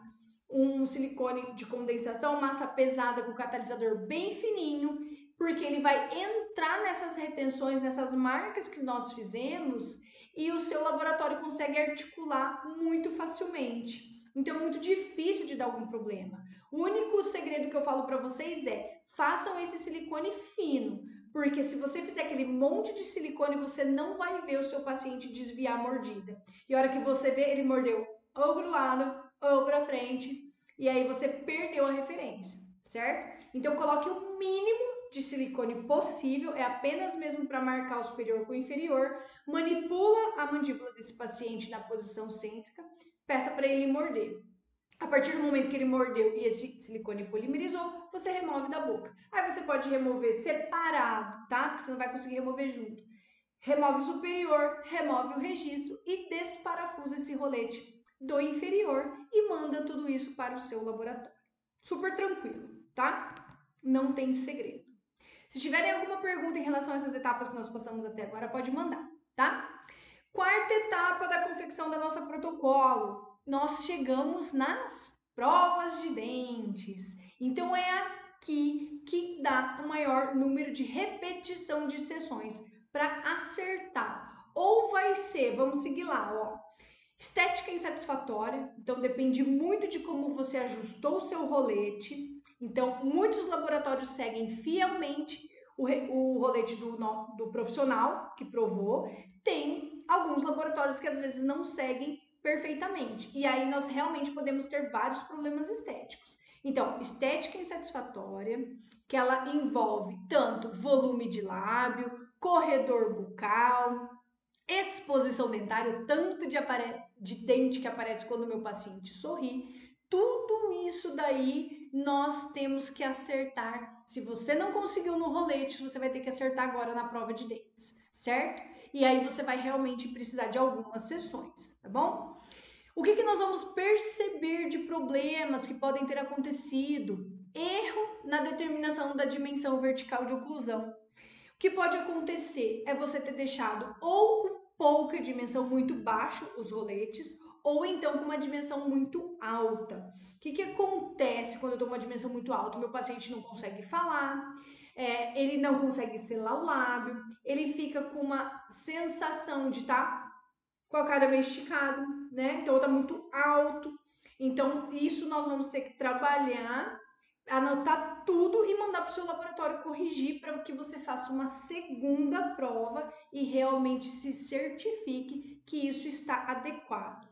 Um silicone de condensação, massa pesada com catalisador bem fininho, porque ele vai entrar nessas retenções, nessas marcas que nós fizemos, e o seu laboratório consegue articular muito facilmente. Então é muito difícil de dar algum problema. O único segredo que eu falo para vocês é: façam esse silicone fino, porque se você fizer aquele monte de silicone, você não vai ver o seu paciente desviar a mordida. E a hora que você vê, ele mordeu ou pro lado ou para frente, e aí você perdeu a referência, certo? Então coloque o mínimo de silicone possível, é apenas mesmo para marcar o superior com o inferior. Manipula a mandíbula desse paciente na posição cêntrica, peça para ele morder. A partir do momento que ele mordeu e esse silicone polimerizou, você remove da boca. Aí você pode remover separado, tá? Porque você não vai conseguir remover junto. Remove o superior, remove o registro e desparafusa esse rolete do inferior e manda tudo isso para o seu laboratório. Super tranquilo, tá? Não tem segredo. Se tiverem alguma pergunta em relação a essas etapas que nós passamos até agora, pode mandar, tá? Quarta etapa da confecção da nossa protocolo. Nós chegamos nas provas de dentes. Então é aqui que dá o maior número de repetição de sessões para acertar. Ou vai ser, vamos seguir lá, ó. Estética insatisfatória, então depende muito de como você ajustou o seu rolete. Então, muitos laboratórios seguem fielmente o rolete do profissional que provou. Tem alguns laboratórios que às vezes não seguem perfeitamente. E aí nós realmente podemos ter vários problemas estéticos. Então, estética insatisfatória, que ela envolve tanto volume de lábio, corredor bucal, exposição dentária, o tanto de dente que aparece quando o meu paciente sorri. Tudo isso daí nós temos que acertar. Se você não conseguiu no rolete, você vai ter que acertar agora na prova de dentes, certo? E aí você vai realmente precisar de algumas sessões, tá bom? O que nós vamos perceber de problemas que podem ter acontecido? Erro na determinação da dimensão vertical de oclusão. O que pode acontecer é você ter deixado ou com pouca dimensão, muito baixo os roletes, ou então com uma dimensão muito alta. O que acontece quando eu dou uma dimensão muito alta? O meu paciente não consegue falar, ele não consegue selar o lábio, ele fica com uma sensação de estar com a cara meio esticada, né? Então tá muito alto. Então isso nós vamos ter que trabalhar, anotar tudo e mandar para o seu laboratório corrigir para que você faça uma segunda prova e realmente se certifique que isso está adequado.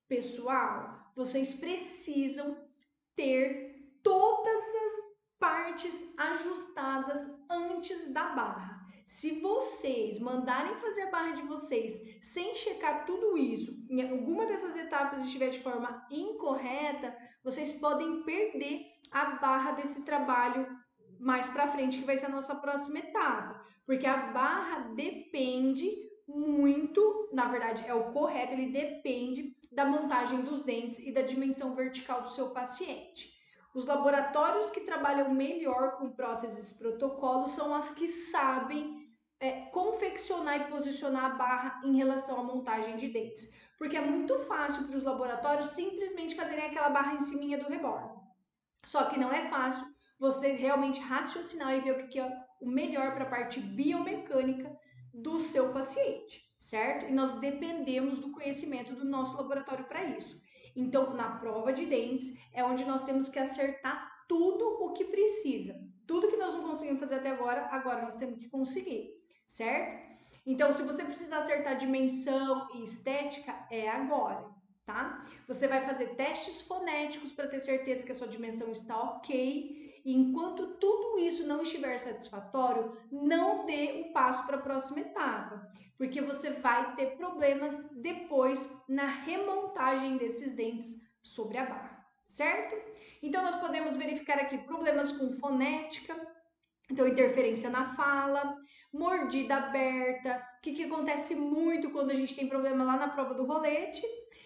Pessoal, vocês precisam ter todas as partes ajustadas antes da barra. Se vocês mandarem fazer a barra de vocês sem checar tudo isso, em alguma dessas etapas estiver de forma incorreta, vocês podem perder a barra desse trabalho mais para frente, que vai ser a nossa próxima etapa, porque a barra depende muito, na verdade é o correto, ele depende da montagem dos dentes e da dimensão vertical do seu paciente. Os laboratórios que trabalham melhor com próteses protocolo são as que sabem confeccionar e posicionar a barra em relação à montagem de dentes. Porque é muito fácil para os laboratórios simplesmente fazerem aquela barra em cima do rebordo. Só que não é fácil você realmente raciocinar e ver o que é o melhor para a parte biomecânica do seu paciente, certo? E nós dependemos do conhecimento do nosso laboratório para isso. Então, na prova de dentes, é onde nós temos que acertar tudo o que precisa. Tudo que nós não conseguimos fazer até agora, agora nós temos que conseguir, certo? Então, se você precisar acertar dimensão e estética, é agora, tá? Você vai fazer testes fonéticos para ter certeza que a sua dimensão está ok. E enquanto tudo isso não estiver satisfatório, não dê o passo para a próxima etapa, porque você vai ter problemas depois na remontagem desses dentes sobre a barra, certo? Então nós podemos verificar aqui problemas com fonética, então interferência na fala, mordida aberta. O que acontece muito quando a gente tem problema lá na prova do rolete?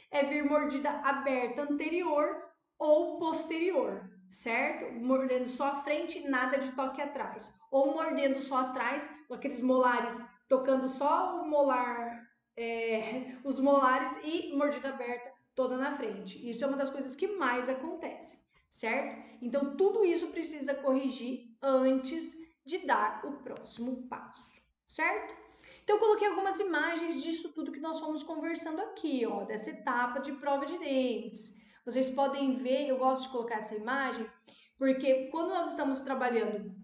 É vir mordida aberta anterior ou posterior, certo? Mordendo só a frente, nada de toque atrás. Ou mordendo só atrás, com aqueles molares, tocando só o molar, os molares e mordida aberta toda na frente. Isso é uma das coisas que mais acontece, certo? Então, tudo isso precisa corrigir antes de dar o próximo passo, certo? Então, eu coloquei algumas imagens disso tudo que nós fomos conversando aqui, ó, dessa etapa de prova de dentes. Vocês podem ver, eu gosto de colocar essa imagem, porque quando nós estamos trabalhando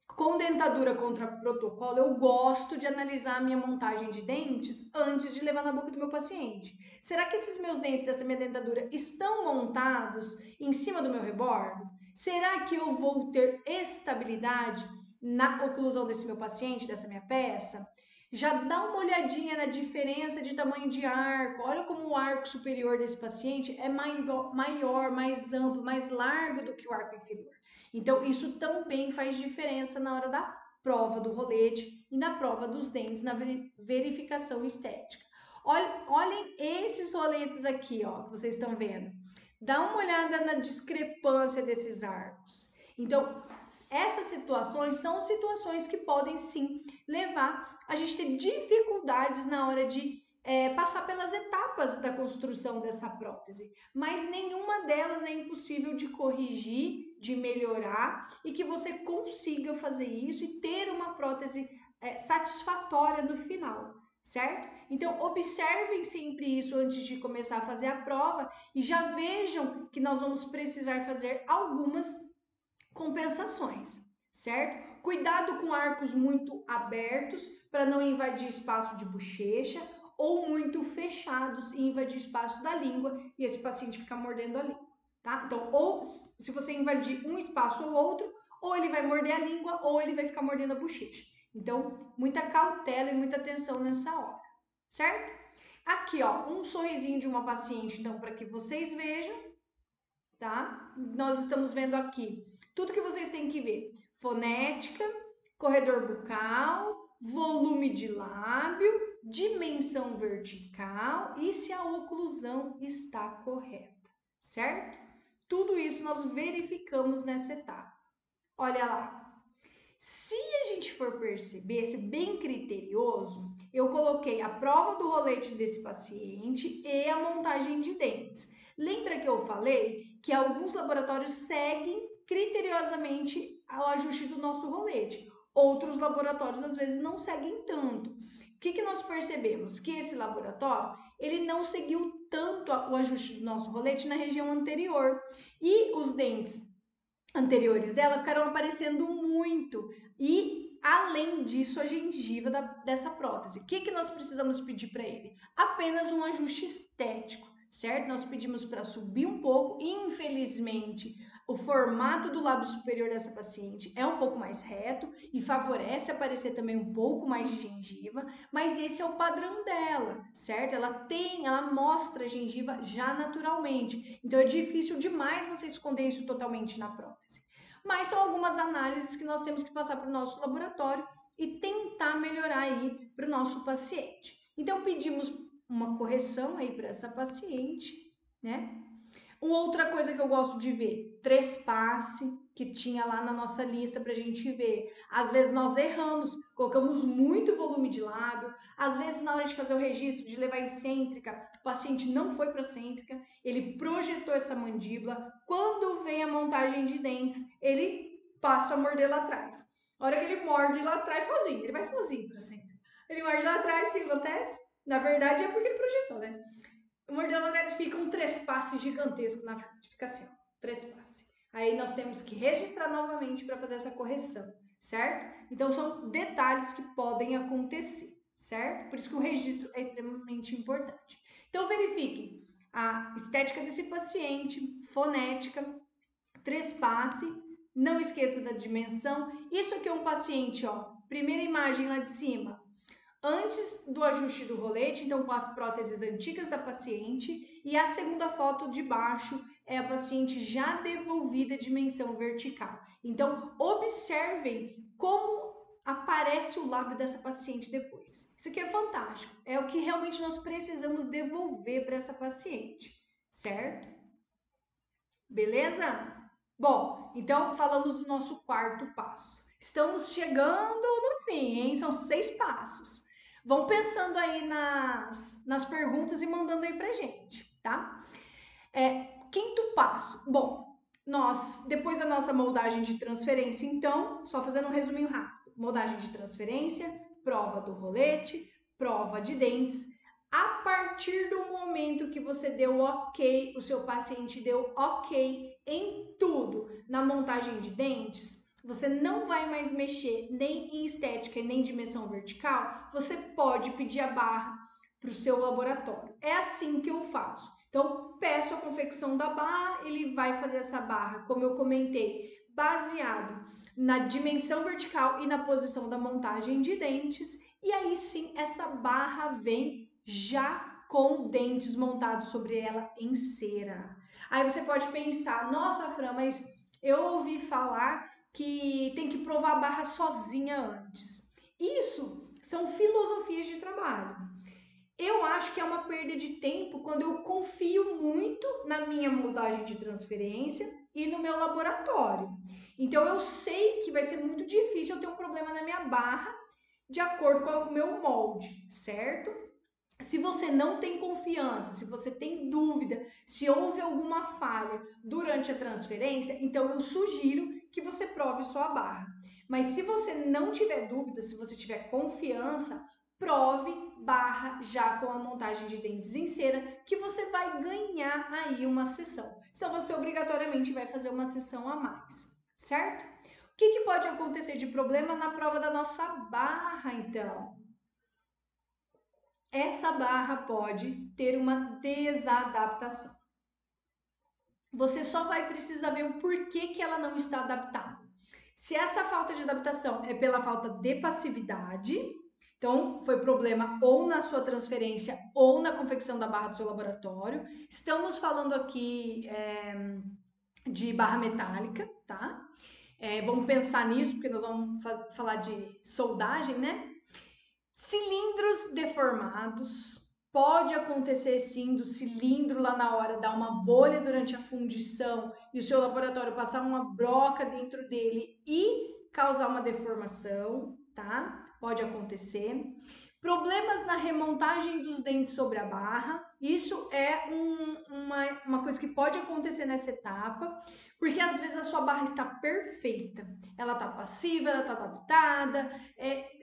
com dentadura contra protocolo, eu gosto de analisar a minha montagem de dentes antes de levar na boca do meu paciente. Será que esses meus dentes dessa minha dentadura estão montados em cima do meu rebordo? Será que eu vou ter estabilidade na oclusão desse meu paciente, dessa minha peça? Já dá uma olhadinha na diferença de tamanho de arco. Olha como o arco superior desse paciente é maior, mais amplo, mais largo do que o arco inferior. Então, isso também faz diferença na hora da prova do rolete e na prova dos dentes, na verificação estética. Olhem esses roletes aqui, ó, que vocês estão vendo. Dá uma olhada na discrepância desses arcos. Então, essas situações são situações que podem sim levar a gente ter dificuldades na hora de passar pelas etapas da construção dessa prótese, mas nenhuma delas é impossível de corrigir, de melhorar e que você consiga fazer isso e ter uma prótese satisfatória no final, certo? Então, observem sempre isso antes de começar a fazer a prova e já vejam que nós vamos precisar fazer algumas compensações, certo? Cuidado com arcos muito abertos para não invadir espaço de bochecha ou muito fechados e invadir espaço da língua e esse paciente ficar mordendo a língua, tá? Então, ou se você invadir um espaço ou outro, ou ele vai morder a língua ou ele vai ficar mordendo a bochecha. Então, muita cautela e muita atenção nessa hora, certo? Aqui, ó, um sorrisinho de uma paciente, então, para que vocês vejam, tá? Nós estamos vendo aqui tudo que vocês têm que ver: fonética, corredor bucal, volume de lábio, dimensão vertical e se a oclusão está correta, certo? Tudo isso nós verificamos nessa etapa. Olha lá. Se a gente for perceber, ser bem criterioso, eu coloquei a prova do rolete desse paciente e a montagem de dentes. Lembra que eu falei que alguns laboratórios seguem criteriosamente o ajuste do nosso rolete? outros laboratórios às vezes não seguem tanto. O que nós percebemos? Que esse laboratório, ele não seguiu tanto o ajuste do nosso rolete na região anterior. E os dentes anteriores dela ficaram aparecendo muito. E, além disso, a gengiva dessa prótese. O que nós precisamos pedir para ele? Apenas um ajuste estético, certo? Nós pedimos para subir um pouco. Infelizmente, o formato do lábio superior dessa paciente é um pouco mais reto e favorece aparecer também um pouco mais de gengiva, mas esse é o padrão dela, certo? Ela mostra a gengiva já naturalmente, então é difícil demais você esconder isso totalmente na prótese. Mas são algumas análises que nós temos que passar para o nosso laboratório e tentar melhorar aí para o nosso paciente. Então pedimos uma correção aí para essa paciente, né? Uma outra coisa que eu gosto de ver, trespasse, que tinha lá na nossa lista pra gente ver. Às vezes nós erramos, colocamos muito volume de lábio, às vezes na hora de fazer o registro, de levar em cêntrica, o paciente não foi para cêntrica, ele projetou essa mandíbula, quando vem a montagem de dentes, ele passa a morder lá atrás. A hora que ele morde lá atrás sozinho, ele vai sozinho para cêntrica. Ele morde lá atrás, o que acontece? Na verdade é porque ele projetou, né? O mordeu atrás, fica um trespasse gigantesco na frente, fica assim, ó, trespasse. Aí nós temos que registrar novamente para fazer essa correção, certo? Então são detalhes que podem acontecer, certo? Por isso que o registro é extremamente importante. Então verifique a estética desse paciente, fonética, trespasse, não esqueça da dimensão. Isso aqui é um paciente, ó, primeira imagem lá de cima, antes do ajuste do rolete, então com as próteses antigas da paciente, e a segunda foto de baixo é a paciente já devolvida dimensão vertical. Então, observem como aparece o lábio dessa paciente depois. Isso aqui é fantástico, é o que realmente nós precisamos devolver para essa paciente, certo? Beleza? Bom, então falamos do nosso quarto passo. Estamos chegando no fim, hein? São 6 passos. Vão pensando aí nas perguntas e mandando aí pra gente, tá? Quinto passo. Bom, depois da nossa moldagem de transferência, então, só fazendo um resuminho rápido. Moldagem de transferência, prova do rolete, prova de dentes. A partir do momento que você deu ok, o seu paciente deu ok em tudo na montagem de dentes, você não vai mais mexer nem em estética e nem dimensão vertical, você pode pedir a barra para o seu laboratório. É assim que eu faço. Então, peço a confecção da barra, ele vai fazer essa barra, como eu comentei, baseado na dimensão vertical e na posição da montagem de dentes, e aí sim essa barra vem já com dentes montados sobre ela em cera. Aí você pode pensar, nossa, Fran, mas eu ouvi falar que tem que provar a barra sozinha antes. Isso são filosofias de trabalho. Eu acho que é uma perda de tempo quando eu confio muito na minha moldagem de transferência e no meu laboratório. Então eu sei que vai ser muito difícil eu ter um problema na minha barra de acordo com o meu molde, certo? Se você não tem confiança, se você tem dúvida, se houve alguma falha durante a transferência, então eu sugiro que você prove sua barra. Mas se você não tiver dúvida, se você tiver confiança, prove barra já com a montagem de dentes em cera, que você vai ganhar aí uma sessão. Então você obrigatoriamente vai fazer uma sessão a mais, certo? O que pode acontecer de problema na prova da nossa barra, então? Essa barra pode ter uma desadaptação. Você só vai precisar ver o porquê que ela não está adaptada. Se essa falta de adaptação é pela falta de passividade, então foi problema ou na sua transferência ou na confecção da barra do seu laboratório. Estamos falando aqui de barra metálica, tá? Vamos pensar nisso, porque nós vamos falar de soldagem, né? Cilindros deformados. Pode acontecer sim do cilindro lá na hora dar uma bolha durante a fundição e o seu laboratório passar uma broca dentro dele e causar uma deformação, tá? Pode acontecer. Problemas na remontagem dos dentes sobre a barra. Isso é uma coisa que pode acontecer nessa etapa, porque às vezes a sua barra está perfeita, ela está passiva, ela está adaptada,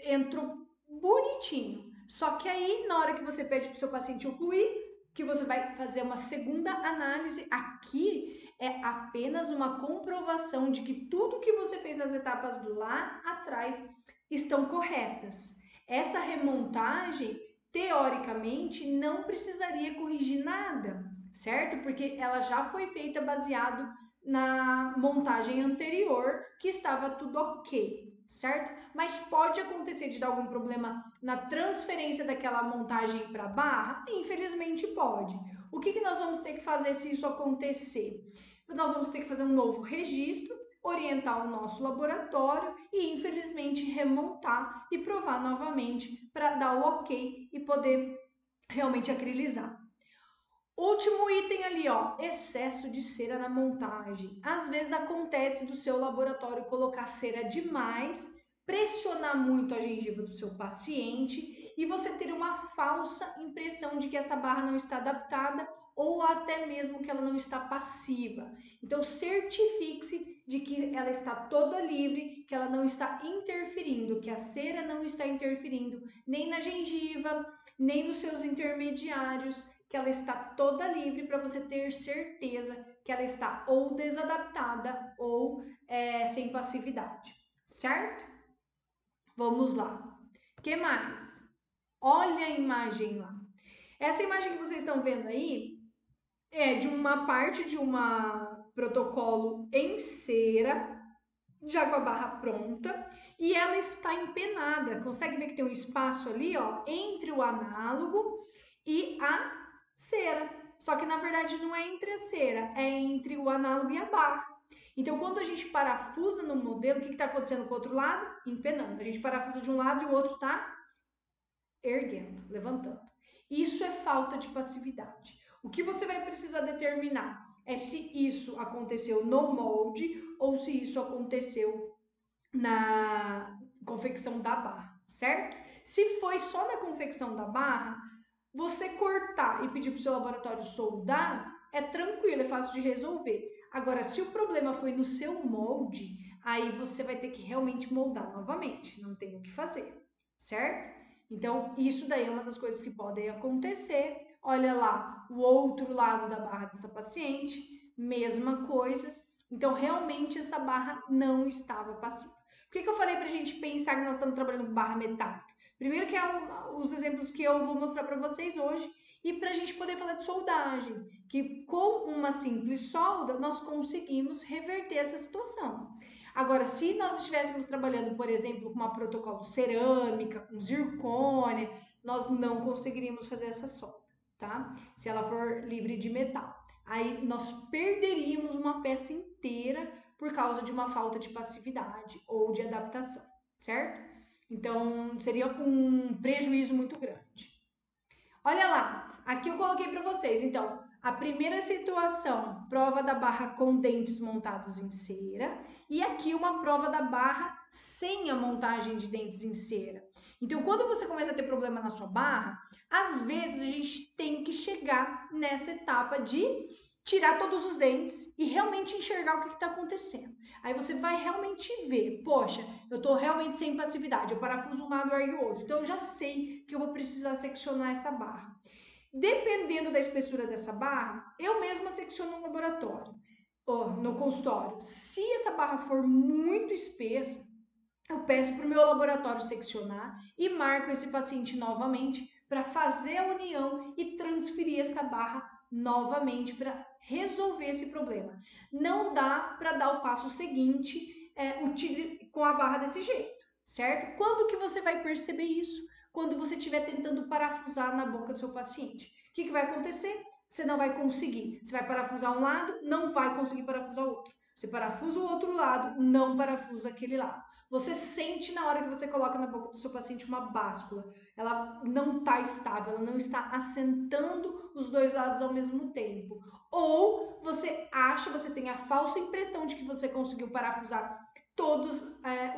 entrou bonitinho. Só que aí, na hora que você pede para o seu paciente ocluir, que você vai fazer uma segunda análise, aqui é apenas uma comprovação de que tudo que você fez nas etapas lá atrás estão corretas. Essa remontagem, teoricamente, não precisaria corrigir nada, certo? Porque ela já foi feita baseado na montagem anterior, que estava tudo ok, certo? Mas pode acontecer de dar algum problema na transferência daquela montagem para a barra? Infelizmente pode. O que nós vamos ter que fazer se isso acontecer? Nós vamos ter que fazer um novo registro, orientar o nosso laboratório e, infelizmente, remontar e provar novamente para dar o ok e poder realmente acrilizar. Último item ali, ó, excesso de cera na montagem. Às vezes acontece do seu laboratório colocar cera demais, pressionar muito a gengiva do seu paciente e você ter uma falsa impressão de que essa barra não está adaptada ou até mesmo que ela não está passiva. Então, certifique-se de que ela está toda livre, que ela não está interferindo, que a cera não está interferindo nem na gengiva, nem nos seus intermediários, que ela está toda livre para você ter certeza que ela está ou desadaptada ou sem passividade, certo? Vamos lá. O que mais? Olha a imagem lá. Essa imagem que vocês estão vendo aí é de uma parte de um protocolo em cera, já com a barra pronta, e ela está empenada. Consegue ver que tem um espaço ali, ó, entre o análogo e a cera. Só que na verdade não é entre a cera, é entre o análogo e a barra. Então, quando a gente parafusa no modelo, o que está acontecendo com o outro lado? Empenando. A gente parafusa de um lado e o outro está erguendo, levantando. Isso é falta de passividade. O que você vai precisar determinar é se isso aconteceu no molde ou se isso aconteceu na confecção da barra, certo? Se foi só na confecção da barra, você cortar e pedir para o seu laboratório soldar é tranquilo, é fácil de resolver. Agora, se o problema foi no seu molde, aí você vai ter que realmente moldar novamente, não tem o que fazer, certo? Então, isso daí é uma das coisas que podem acontecer. Olha lá, o outro lado da barra dessa paciente, mesma coisa. Então, realmente, essa barra não estava passiva. Por que eu falei para a gente pensar que nós estamos trabalhando com barra metálica? Primeiro que é os exemplos que eu vou mostrar para vocês hoje e para a gente poder falar de soldagem, que com uma simples solda nós conseguimos reverter essa situação. Agora, se nós estivéssemos trabalhando, por exemplo, com uma protocolo cerâmica, com zircônia, nós não conseguiríamos fazer essa solda, tá? Se ela for livre de metal. Aí nós perderíamos uma peça inteira por causa de uma falta de passividade ou de adaptação, certo? Então, seria um prejuízo muito grande. Olha lá, aqui eu coloquei para vocês. Então, a primeira situação, prova da barra com dentes montados em cera. E aqui uma prova da barra sem a montagem de dentes em cera. Então, quando você começa a ter problema na sua barra, às vezes a gente tem que chegar nessa etapa de tirar todos os dentes e realmente enxergar o que está acontecendo. Aí você vai realmente ver, poxa, eu estou realmente sem passividade, eu parafuso um lado e ergo o outro, então eu já sei que eu vou precisar seccionar essa barra. Dependendo da espessura dessa barra, eu mesma secciono no laboratório, no consultório. Se essa barra for muito espessa, eu peço para o meu laboratório seccionar e marco esse paciente novamente para fazer a união e transferir essa barra novamente para resolver esse problema. Não dá para dar o passo seguinte com a barra desse jeito, certo? Quando que você vai perceber isso? Quando você estiver tentando parafusar na boca do seu paciente. O que vai acontecer? Você não vai conseguir. Você vai parafusar um lado, não vai conseguir parafusar o outro. Você parafusa o outro lado, não parafusa aquele lado. Você sente na hora que você coloca na boca do seu paciente uma báscula. Ela não está estável, ela não está assentando os dois lados ao mesmo tempo. Ou você acha, você tem a falsa impressão de que você conseguiu parafusar todos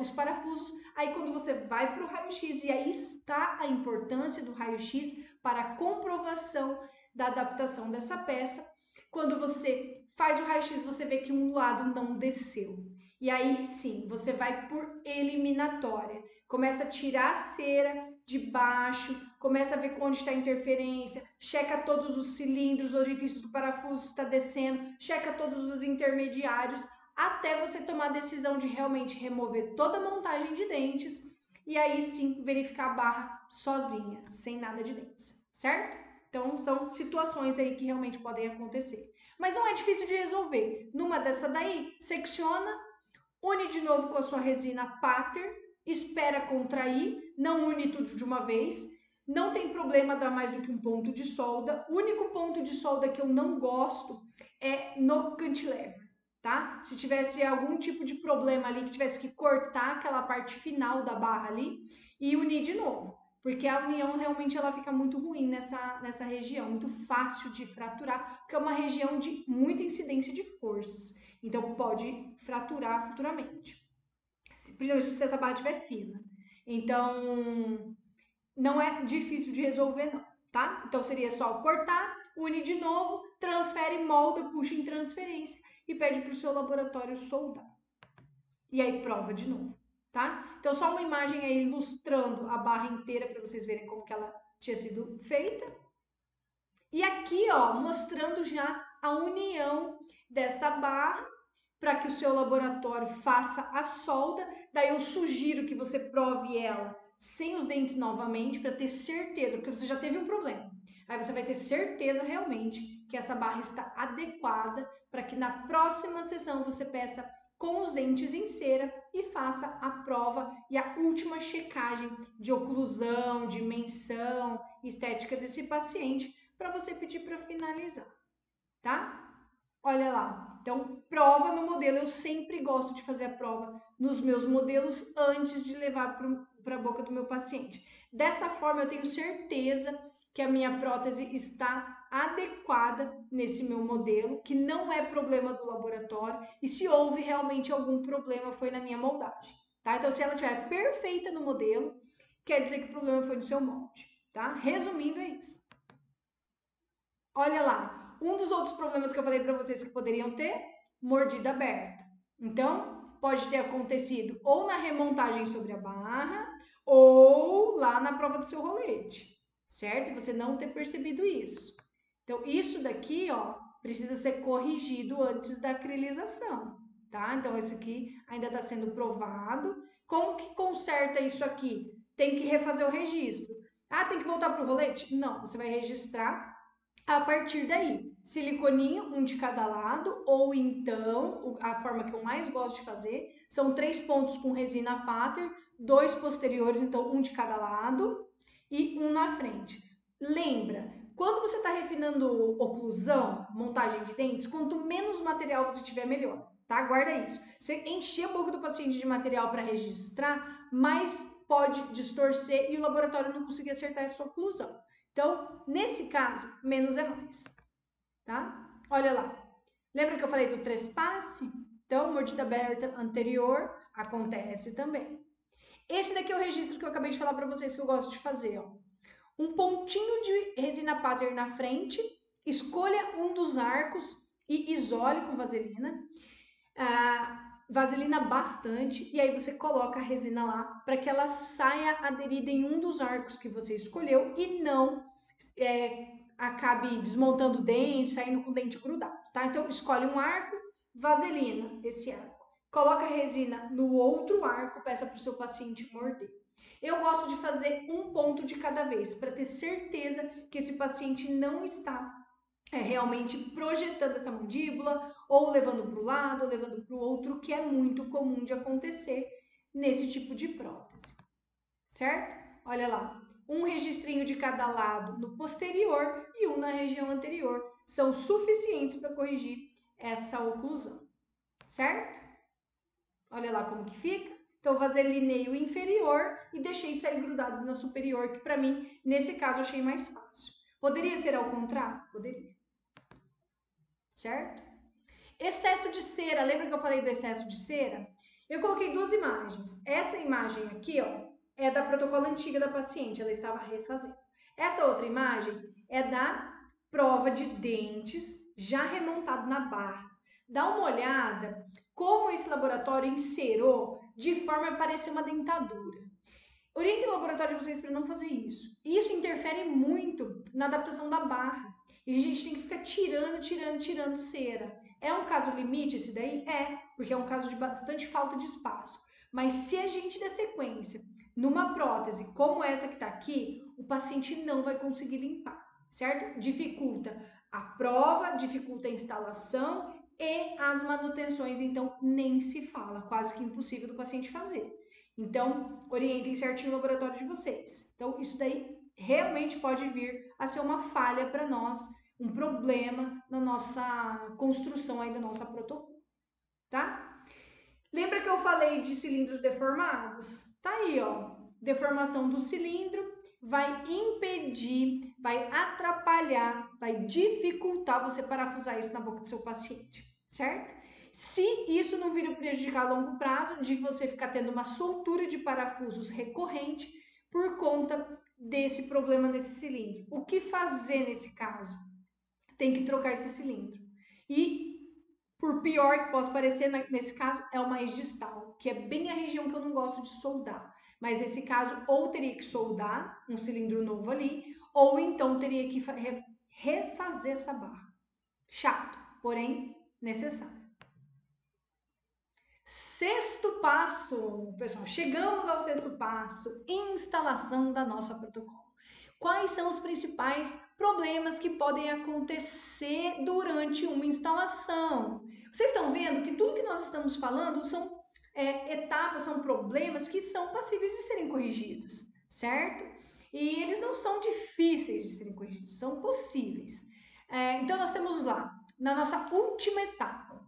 os parafusos. Aí quando você vai para o raio-x, e aí está a importância do raio-x para a comprovação da adaptação dessa peça. Quando você faz o raio-x, você vê que um lado não desceu. E aí sim, você vai por eliminatória. Começa a tirar a cera de baixo, começa a ver onde está a interferência, checa todos os cilindros, orifícios do parafuso está descendo, checa todos os intermediários, até você tomar a decisão de realmente remover toda a montagem de dentes e aí sim verificar a barra sozinha, sem nada de dentes, certo? Então são situações aí que realmente podem acontecer. Mas não é difícil de resolver. Numa dessa daí, secciona, une de novo com a sua resina Pater, espera contrair, não une tudo de uma vez. Não tem problema dar mais do que um ponto de solda. O único ponto de solda que eu não gosto é no cantilever, tá? Se tivesse algum tipo de problema ali, que tivesse que cortar aquela parte final da barra ali e unir de novo. Porque a união realmente ela fica muito ruim nessa região, muito fácil de fraturar, porque é uma região de muita incidência de forças. Então pode fraturar futuramente, principalmente se essa barra estiver fina. Então não é difícil de resolver não, tá? Então seria só cortar, une de novo, transfere, molda, puxa em transferência e pede para o seu laboratório soldar. E aí prova de novo, tá? Então só uma imagem aí ilustrando a barra inteira para vocês verem como que ela tinha sido feita. E aqui, ó, mostrando já a união dessa barra para que o seu laboratório faça a solda. Daí eu sugiro que você prove ela sem os dentes novamente para ter certeza, porque você já teve um problema. Aí você vai ter certeza realmente que essa barra está adequada para que na próxima sessão você peça com os dentes em cera e faça a prova e a última checagem de oclusão, dimensão, estética desse paciente para você pedir para finalizar, tá? Olha lá, então prova no modelo, eu sempre gosto de fazer a prova nos meus modelos antes de levar para a boca do meu paciente. Dessa forma eu tenho certeza que a minha prótese está adequada nesse meu modelo, que não é problema do laboratório e se houve realmente algum problema foi na minha moldagem, tá? Então se ela estiver perfeita no modelo, quer dizer que o problema foi no seu molde, tá? Resumindo é isso. Olha lá, um dos outros problemas que eu falei para vocês que poderiam ter, mordida aberta. Então, pode ter acontecido ou na remontagem sobre a barra, ou lá na prova do seu rolete, certo? E você não ter percebido isso. Então, isso daqui, ó, precisa ser corrigido antes da acrilização, tá? Então, esse aqui ainda está sendo provado. Como que conserta isso aqui? Tem que refazer o registro. Ah, tem que voltar para o rolete? Não, você vai registrar a partir daí, siliconinho, um de cada lado, ou então, a forma que eu mais gosto de fazer, são 3 pontos com resina Pater, 2 posteriores, então um de cada lado, e um na frente. Lembra, quando você está refinando oclusão, montagem de dentes, quanto menos material você tiver, melhor, tá? Guarda isso. Você encher a boca do paciente de material para registrar, mais pode distorcer e o laboratório não conseguir acertar essa oclusão. Então, nesse caso, menos é mais, tá? Olha lá. Lembra que eu falei do trespasse? Então, mordida aberta anterior acontece também. Esse daqui é o registro que eu acabei de falar para vocês que eu gosto de fazer, ó. Um pontinho de resina Pater na frente, escolha um dos arcos e isole com vaselina. Vaselina bastante e aí você coloca a resina lá para que ela saia aderida em um dos arcos que você escolheu e não acabe desmontando o dente, saindo com o dente grudado, tá? Então escolhe um arco, vaselina, esse arco. Coloca a resina no outro arco, peça para o seu paciente morder. Eu gosto de fazer um ponto de cada vez, para ter certeza que esse paciente não está realmente projetando essa mandíbula, ou levando para o lado, ou levando para o outro, que é muito comum de acontecer nesse tipo de prótese, certo? Olha lá, um registrinho de cada lado no posterior e um na região anterior são suficientes para corrigir essa oclusão, certo? Olha lá como que fica. Então, vaselinei o inferior e deixei sair grudado na superior, que para mim, nesse caso, eu achei mais fácil. Poderia ser ao contrário? Poderia. Certo? Excesso de cera, lembra que eu falei do excesso de cera? Eu coloquei 2 imagens. Essa imagem aqui, ó, é da protocolo antiga da paciente, ela estava refazendo. Essa outra imagem é da prova de dentes já remontado na barra. Dá uma olhada como esse laboratório inserou de forma a parecer uma dentadura. Oriente o laboratório de vocês para não fazer isso. Isso interfere muito na adaptação da barra. E a gente tem que ficar tirando cera. É um caso limite esse daí? É, porque é um caso de bastante falta de espaço. Mas se a gente der sequência numa prótese como essa que está aqui, o paciente não vai conseguir limpar, certo? Dificulta a prova, dificulta a instalação e as manutenções, então nem se fala, quase que impossível do paciente fazer. Então, orientem certinho o laboratório de vocês. Então, isso daí realmente pode vir a ser uma falha para nós, um problema na nossa construção aí da nossa protocolo, tá? Lembra que eu falei de cilindros deformados? Tá aí, ó. Deformação do cilindro vai impedir, vai atrapalhar, vai dificultar você parafusar isso na boca do seu paciente, certo? Se isso não vir a prejudicar a longo prazo, de você ficar tendo uma soltura de parafusos recorrente por conta desse problema nesse cilindro. O que fazer nesse caso? Tem que trocar esse cilindro. E, por pior que possa parecer, nesse caso, é o mais distal, que é bem a região que eu não gosto de soldar. Mas nesse caso, ou teria que soldar um cilindro novo ali, ou então teria que refazer essa barra. Chato, porém necessário. Sexto passo, pessoal, chegamos ao sexto passo, instalação da nossa protocolo. Quais são os principais problemas que podem acontecer durante uma instalação? Vocês estão vendo que tudo que nós estamos falando são etapas, são problemas que são passíveis de serem corrigidos, certo? E eles não são difíceis de serem corrigidos, são possíveis. Então, nós temos lá, na nossa última etapa,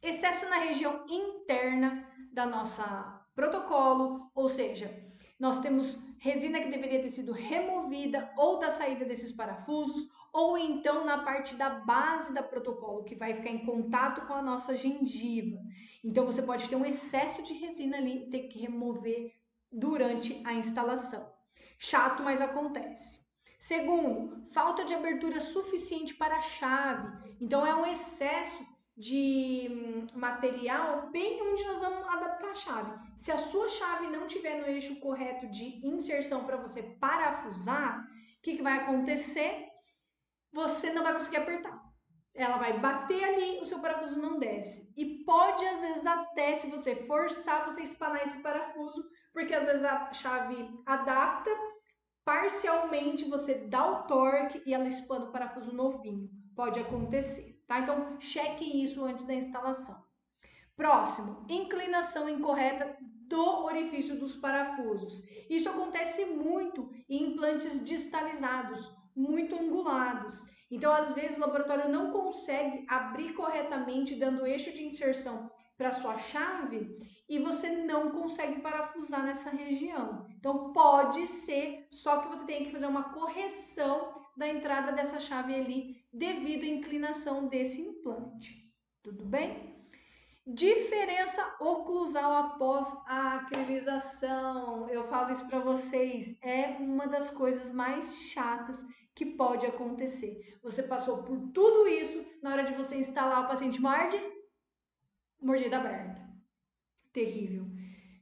excesso na região interna da nossa protocolo, ou seja, nós temos resina que deveria ter sido removida ou da saída desses parafusos, ou então na parte da base da protocolo, que vai ficar em contato com a nossa gengiva. Então você pode ter um excesso de resina ali e ter que remover durante a instalação. Chato, mas acontece. Segundo, falta de abertura suficiente para a chave. Então é um excesso de material bem onde nós vamos adaptar a chave. Se a sua chave não tiver no eixo correto de inserção para você parafusar, o que vai acontecer? Você não vai conseguir apertar. Ela vai bater ali, o seu parafuso não desce. E pode, às vezes, até se você forçar, você espanar esse parafuso, porque às vezes a chave adapta, parcialmente você dá o torque e ela espana o parafuso novinho. Pode acontecer, tá? Então, chequem isso antes da instalação. Próximo, inclinação incorreta do orifício dos parafusos. Isso acontece muito em implantes distalizados, muito angulados. Então, às vezes, o laboratório não consegue abrir corretamente, dando eixo de inserção para sua chave, e você não consegue parafusar nessa região. Então, pode ser, só que você tem que fazer uma correção da entrada dessa chave ali, devido à inclinação desse implante. Tudo bem? Diferença oclusal após a acrilização. Eu falo isso para vocês, é uma das coisas mais chatas que pode acontecer. Você passou por tudo isso, na hora de você instalar, o paciente morde, mordida aberta. Terrível.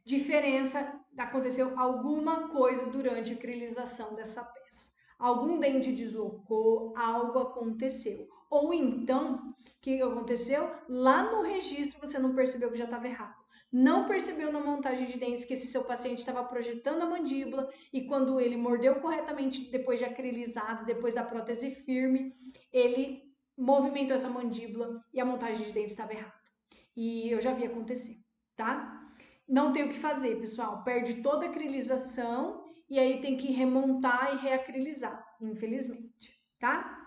Diferença, aconteceu alguma coisa durante a acrilização dessa peça. Algum dente deslocou, algo aconteceu. Ou então, o que aconteceu? Lá no registro você não percebeu que já estava errado. Não percebeu na montagem de dentes que esse seu paciente estava projetando a mandíbula e quando ele mordeu corretamente depois de acrilizado, depois da prótese firme, ele movimentou essa mandíbula e a montagem de dentes estava errada. E eu já vi acontecer, tá? Não tem o que fazer, pessoal. Perde toda a acrilização e aí tem que remontar e reacrilizar, infelizmente, tá?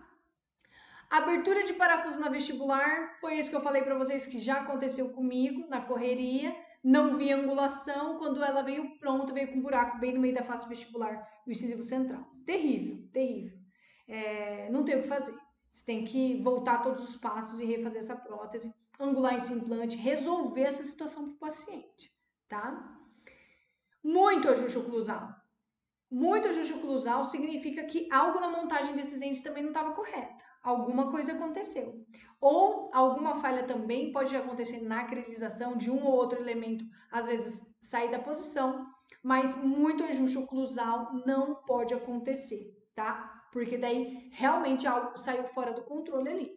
Abertura de parafuso na vestibular, foi isso que eu falei para vocês que já aconteceu comigo na correria. Não vi angulação, quando ela veio pronta, veio com um buraco bem no meio da face vestibular do incisivo central. Terrível, terrível. Não tem o que fazer. Você tem que voltar todos os passos e refazer essa prótese, angular esse implante, resolver essa situação para o paciente, tá? Muito ajuste oclusal. Muito ajuste oclusal significa que algo na montagem desses dentes também não estava correta. Alguma coisa aconteceu. Ou alguma falha também pode acontecer na acrilização de um ou outro elemento, às vezes sair da posição, mas muito ajuste oclusal não pode acontecer, tá? Porque daí realmente algo saiu fora do controle ali,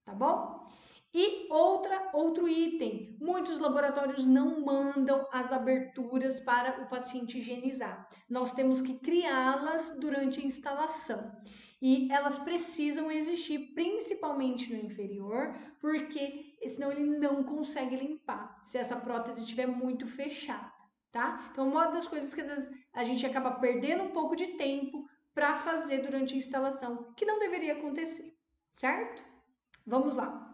tá bom? E outro item, muitos laboratórios não mandam as aberturas para o paciente higienizar. Nós temos que criá-las durante a instalação. E elas precisam existir principalmente no inferior, porque senão ele não consegue limpar, se essa prótese estiver muito fechada, tá? Então, uma das coisas que às vezes a gente acaba perdendo um pouco de tempo para fazer durante a instalação, que não deveria acontecer, certo? Vamos lá.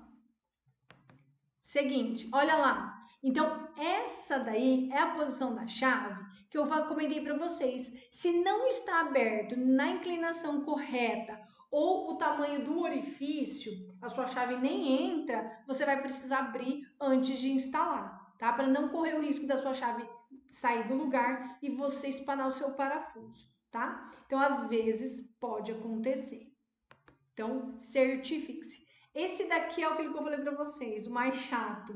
Seguinte, olha lá. Então, essa daí é a posição da chave que eu comentei para vocês. Se não está aberto na inclinação correta ou o tamanho do orifício, a sua chave nem entra, você vai precisar abrir antes de instalar, tá? Para não correr o risco da sua chave sair do lugar e você espanar o seu parafuso, tá? Então, às vezes, pode acontecer. Então, certifique-se. Esse daqui é aquele que eu falei para vocês, o mais chato.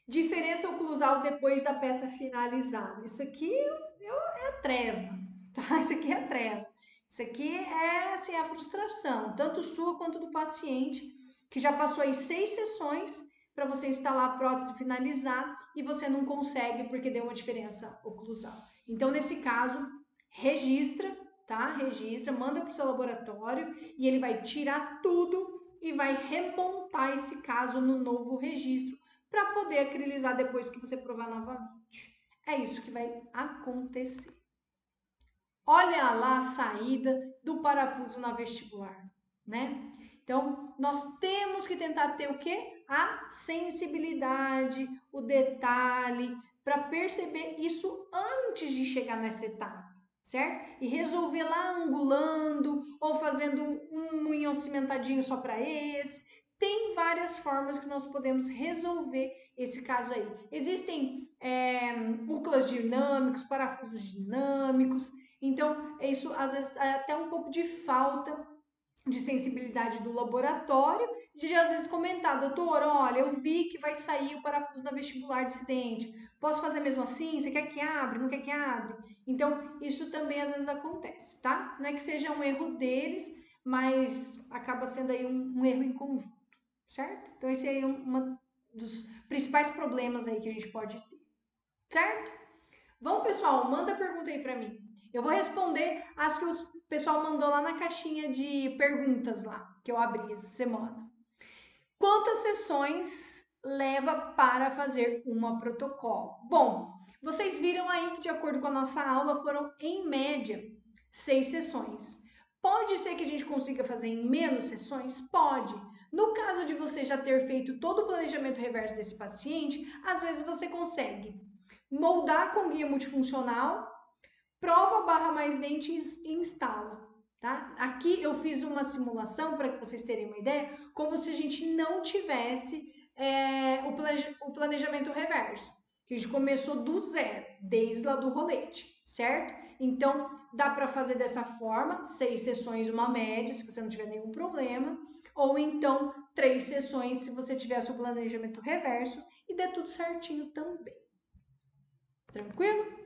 Diferença oclusal depois da peça finalizada. Isso aqui é treva, tá? Isso aqui é treva. Isso aqui é assim, a frustração, tanto sua quanto do paciente, que já passou aí 6 sessões para você instalar a prótese e finalizar e você não consegue porque deu uma diferença oclusal. Então, nesse caso, registra, tá? Registra, manda para o seu laboratório e ele vai tirar tudo e vai remontar esse caso no novo registro para poder acrilizar depois que você provar novamente. É isso que vai acontecer. Olha lá a saída do parafuso na vestibular, né? Então, nós temos que tentar ter o quê? A sensibilidade, o detalhe, para perceber isso antes de chegar nessa etapa, certo? E resolver lá angulando ou fazendo um munhão cimentadinho só para esse. Tem várias formas que nós podemos resolver esse caso aí. Existem buclas dinâmicos, parafusos dinâmicos. Então, isso às vezes é até um pouco de falta de sensibilidade do laboratório, de às vezes comentar, doutor, olha, eu vi que vai sair o parafuso na vestibular desse dente. Posso fazer mesmo assim? Você quer que abre? Não quer que abre? Então, isso também às vezes acontece, tá? Não é que seja um erro deles, mas acaba sendo aí um erro em conjunto, certo? Então, esse aí é um dos principais problemas aí que a gente pode ter, certo? Vamos, pessoal, manda pergunta aí para mim. Eu vou responder as que o pessoal mandou lá na caixinha de perguntas lá, que eu abri essa semana. Quantas sessões leva para fazer uma protocolo? Bom, vocês viram aí que de acordo com a nossa aula foram em média 6 sessões. Pode ser que a gente consiga fazer em menos sessões? Pode. No caso de você já ter feito todo o planejamento reverso desse paciente, às vezes você consegue moldar com guia multifuncional, prova barra mais dentes e instala. Tá? Aqui eu fiz uma simulação para que vocês terem uma ideia, como se a gente não tivesse o planejamento reverso, que a gente começou do zero, desde lá do rolete, certo? Então dá para fazer dessa forma, 6 sessões, uma média, se você não tiver nenhum problema, ou então 3 sessões, se você tiver o planejamento reverso e der tudo certinho também. Tranquilo?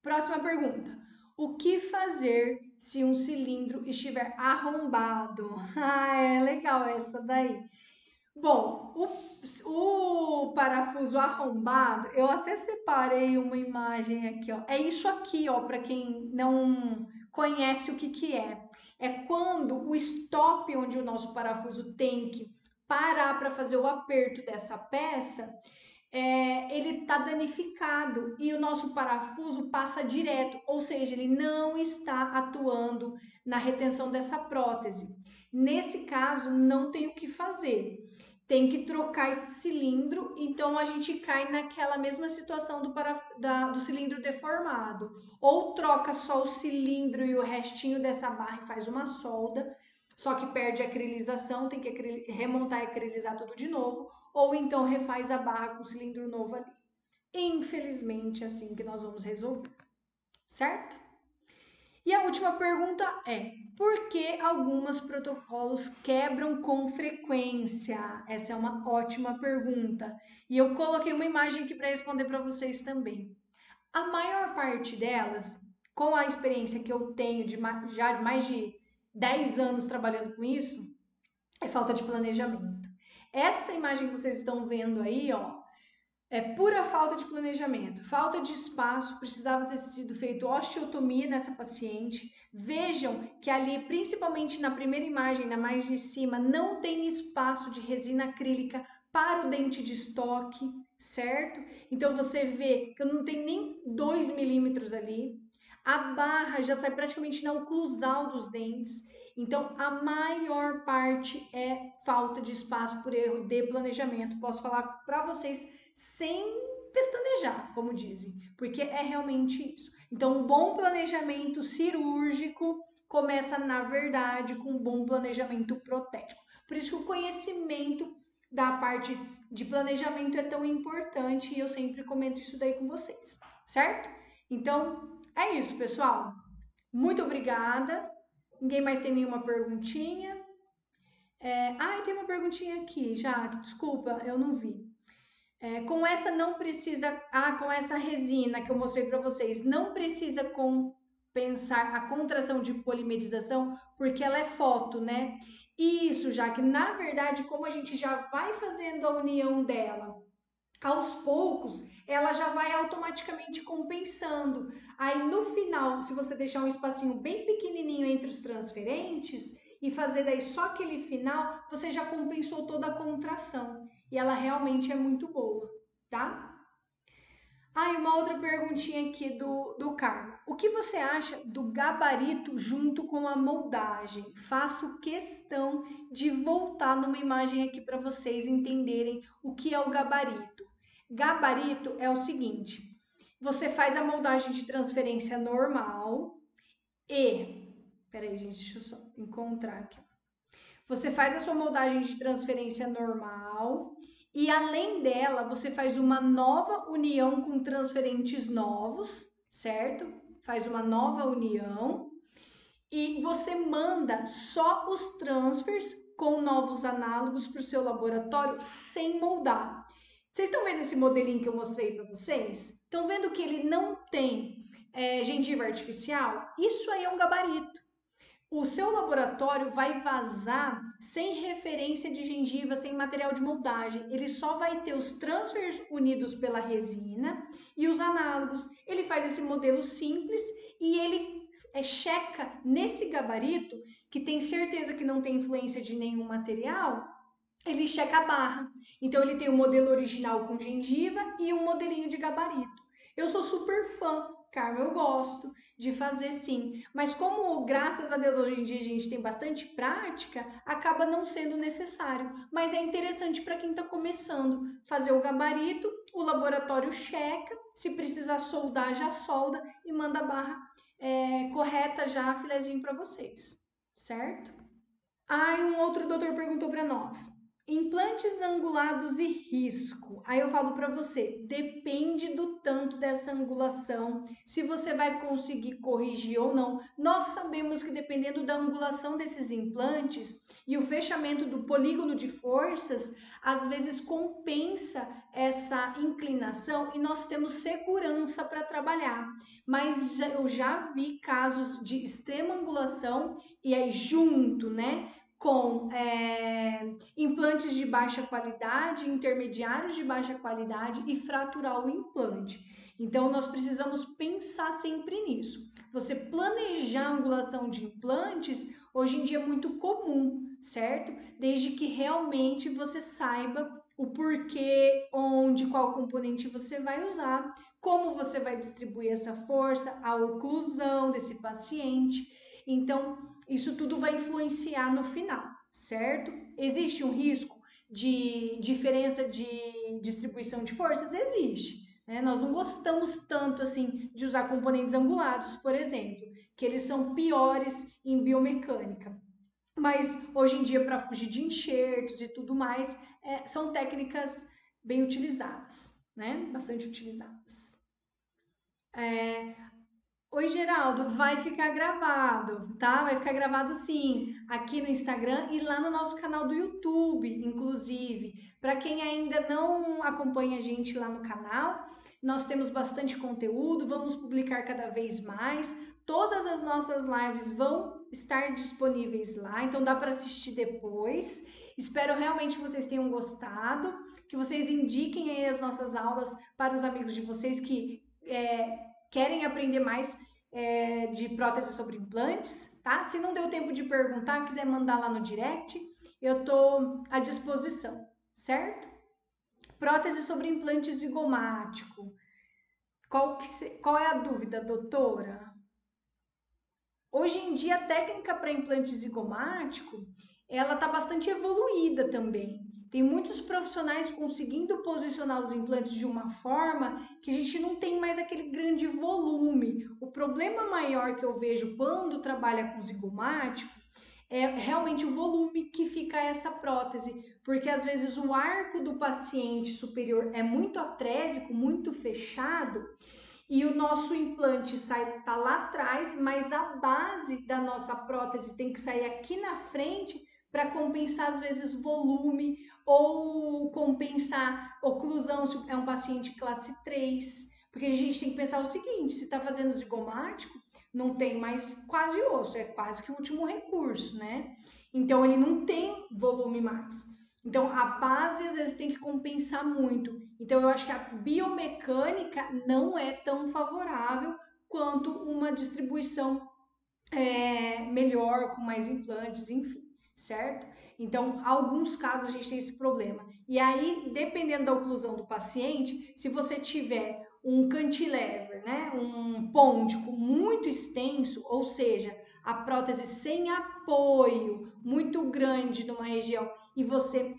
Próxima pergunta. O que fazer se um cilindro estiver arrombado? Ah, é legal essa daí. Bom, o parafuso arrombado, eu até separei uma imagem aqui, ó. É isso aqui, ó, para quem não conhece o que que é. É quando o stop onde o nosso parafuso tem que parar para fazer o aperto dessa peça, ele está danificado e o nosso parafuso passa direto, ou seja, ele não está atuando na retenção dessa prótese. Nesse caso, não tem o que fazer. Tem que trocar esse cilindro, então a gente cai naquela mesma situação do cilindro deformado. Ou troca só o cilindro e o restinho dessa barra e faz uma solda, só que perde a acrilização, tem que remontar e acrilizar tudo de novo, ou então refaz a barra com o cilindro novo ali. Infelizmente, é assim que nós vamos resolver, certo? E a última pergunta é: por que alguns protocolos quebram com frequência? Essa é uma ótima pergunta. E eu coloquei uma imagem aqui para responder para vocês também. A maior parte delas, com a experiência que eu tenho de já mais de 10 anos trabalhando com isso, é falta de planejamento. Essa imagem que vocês estão vendo aí, ó, é pura falta de planejamento, falta de espaço, precisava ter sido feito osteotomia nessa paciente. Vejam que ali, principalmente na primeira imagem, na mais de cima, não tem espaço de resina acrílica para o dente de estoque, certo? Então você vê que não tem nem 2 milímetros ali. A barra já sai praticamente na oclusal dos dentes. Então, a maior parte é falta de espaço por erro de planejamento. Posso falar para vocês sem pestanejar, como dizem, porque é realmente isso. Então, um bom planejamento cirúrgico começa, na verdade, com um bom planejamento protético. Por isso que o conhecimento da parte de planejamento é tão importante e eu sempre comento isso daí com vocês, certo? Então, é isso, pessoal. Muito obrigada. Ninguém mais tem nenhuma perguntinha? Tem uma perguntinha aqui, já. Desculpa, eu não vi. Com essa não precisa, com essa resina que eu mostrei para vocês, não precisa compensar a contração de polimerização, porque ela é foto, né? Isso, já que na verdade, como a gente já vai fazendo a união dela aos poucos, ela já vai automaticamente compensando. Aí no final, se você deixar um espacinho bem pequenininho entre os transferentes e fazer daí só aquele final, você já compensou toda a contração. E ela realmente é muito boa, tá? E uma outra perguntinha aqui do Carmo. O que você acha do gabarito junto com a moldagem? Faço questão de voltar numa imagem aqui para vocês entenderem o que é o gabarito. Gabarito é o seguinte: você faz a moldagem de transferência normal e. Peraí, gente, deixa eu só encontrar aqui. Você faz a sua moldagem de transferência normal e além dela, você faz uma nova união com transferentes novos, certo? Faz uma nova união e você manda só os transfers com novos análogos para o seu laboratório sem moldar. Vocês estão vendo esse modelinho que eu mostrei para vocês? Estão vendo que ele não tem gengiva artificial? Isso aí é um gabarito. O seu laboratório vai vazar sem referência de gengiva, sem material de moldagem. Ele só vai ter os transfers unidos pela resina e os análogos. Ele faz esse modelo simples e ele checa nesse gabarito, que tem certeza que não tem influência de nenhum material, ele checa a barra. Então ele tem o modelo original com gengiva e um modelinho de gabarito. Eu sou super fã, Carmen, eu gosto de fazer sim. Mas como, graças a Deus, hoje em dia a gente tem bastante prática, acaba não sendo necessário. Mas é interessante para quem está começando. Fazer o gabarito, o laboratório checa, se precisar soldar, já solda e manda a barra correta já, filezinho para vocês. Certo? E um outro doutor perguntou para nós: implantes angulados e risco. Aí eu falo para você, depende do tanto dessa angulação, se você vai conseguir corrigir ou não. Nós sabemos que dependendo da angulação desses implantes e o fechamento do polígono de forças, às vezes compensa essa inclinação e nós temos segurança para trabalhar. Mas eu já vi casos de extrema angulação e aí junto, né, com implantes de baixa qualidade, intermediários de baixa qualidade e fraturar o implante. Então, nós precisamos pensar sempre nisso. Você planejar a angulação de implantes, hoje em dia é muito comum, certo? Desde que realmente você saiba o porquê, onde, qual componente você vai usar, como você vai distribuir essa força, a oclusão desse paciente. Então, isso tudo vai influenciar no final, certo? Existe um risco de diferença de distribuição de forças? Existe. Né? Nós não gostamos tanto assim de usar componentes angulados, por exemplo, que eles são piores em biomecânica. Mas hoje em dia, para fugir de enxertos e tudo mais, são técnicas bem utilizadas, né? Bastante utilizadas. Oi, Geraldo, vai ficar gravado, tá? Vai ficar gravado sim, aqui no Instagram e lá no nosso canal do YouTube, inclusive. Para quem ainda não acompanha a gente lá no canal, nós temos bastante conteúdo, vamos publicar cada vez mais. Todas as nossas lives vão estar disponíveis lá, então dá para assistir depois. Espero realmente que vocês tenham gostado, que vocês indiquem aí as nossas aulas para os amigos de vocês que querem aprender mais de prótese sobre implantes, tá? Se não deu tempo de perguntar, quiser mandar lá no direct, eu tô à disposição, certo? Prótese sobre implante zigomático. Qual é a dúvida, doutora? Hoje em dia, a técnica para implante zigomático, ela está bastante evoluída também. Tem muitos profissionais conseguindo posicionar os implantes de uma forma que a gente não tem mais aquele grande volume. O problema maior que eu vejo quando trabalha com zigomático é realmente o volume que fica essa prótese, porque às vezes o arco do paciente superior é muito atrésico, muito fechado, e o nosso implante tá lá atrás, mas a base da nossa prótese tem que sair aqui na frente para compensar às vezes volume ou compensar oclusão se é um paciente classe 3. Porque a gente tem que pensar o seguinte, se está fazendo zigomático, não tem mais quase osso, é quase que o último recurso, né? Então ele não tem volume mais. Então a base às vezes tem que compensar muito. Então eu acho que a biomecânica não é tão favorável quanto uma distribuição melhor, com mais implantes, enfim, certo? Então, alguns casos a gente tem esse problema. E aí, dependendo da oclusão do paciente, se você tiver um cantilever, né, um pôndico muito extenso, ou seja, a prótese sem apoio muito grande numa região e você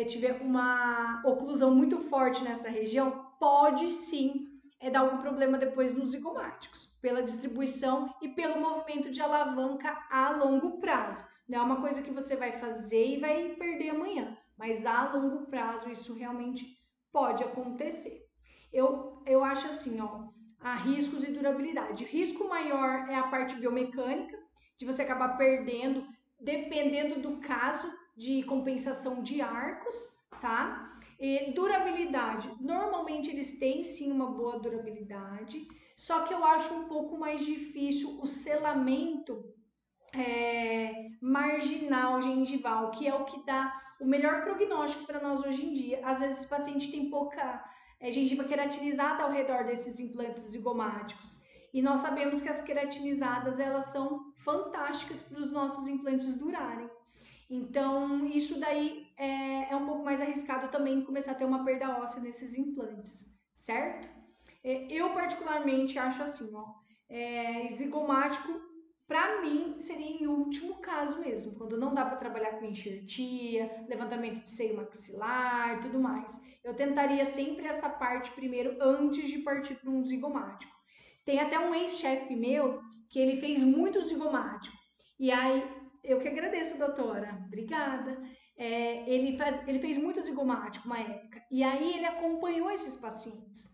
tiver uma oclusão muito forte nessa região, pode sim dar algum problema depois nos zigomáticos, pela distribuição e pelo movimento de alavanca a longo prazo. Não é uma coisa que você vai fazer e vai perder amanhã, mas a longo prazo isso realmente pode acontecer. Eu acho assim, ó, há riscos e durabilidade. Risco maior é a parte biomecânica, de você acabar perdendo, dependendo do caso de compensação de arcos, tá? E durabilidade, normalmente eles têm sim uma boa durabilidade, só que eu acho um pouco mais difícil o selamento marginal gengival, que é o que dá o melhor prognóstico para nós hoje em dia. Às vezes o paciente tem pouca gengiva queratinizada ao redor desses implantes zigomáticos. E nós sabemos que as queratinizadas elas são fantásticas para os nossos implantes durarem. Então, isso daí é um pouco mais arriscado também começar a ter uma perda óssea nesses implantes, certo? Eu particularmente acho assim, ó, zigomático, para mim, seria em último caso mesmo, quando não dá para trabalhar com enxertia, levantamento de seio maxilar, tudo mais. Eu tentaria sempre essa parte primeiro antes de partir para um zigomático. Tem até um ex-chefe meu que ele fez muito zigomático. E aí, eu que agradeço, doutora. Obrigada. Ele fez muito zigomático uma época. E aí ele acompanhou esses pacientes.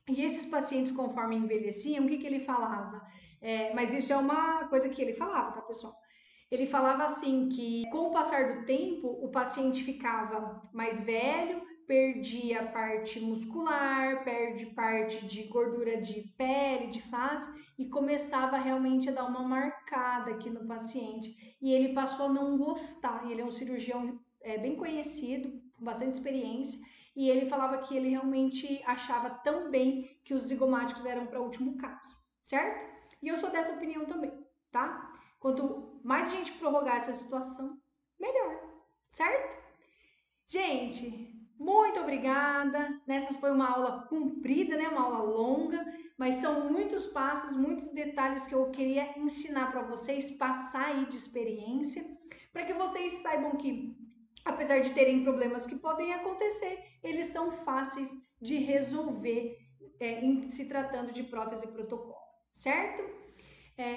E esses pacientes, conforme envelheciam, o que ele falava? Mas isso é uma coisa que ele falava, tá, pessoal? Ele falava assim que com o passar do tempo, o paciente ficava mais velho, perdia parte muscular, perde parte de gordura de pele, de face e começava realmente a dar uma marcada aqui no paciente. E ele passou a não gostar. Ele é um cirurgião bem conhecido, com bastante experiência, e ele falava que ele realmente achava também que os zigomáticos eram para último caso, certo? E eu sou dessa opinião também, tá? Quanto mais a gente prorrogar essa situação, melhor, certo? Gente, muito obrigada. Nessa foi uma aula comprida, né? Uma aula longa, mas são muitos passos, muitos detalhes que eu queria ensinar para vocês, passar aí de experiência, para que vocês saibam que, apesar de terem problemas que podem acontecer, eles são fáceis de resolver em se tratando de prótese protocolo, certo?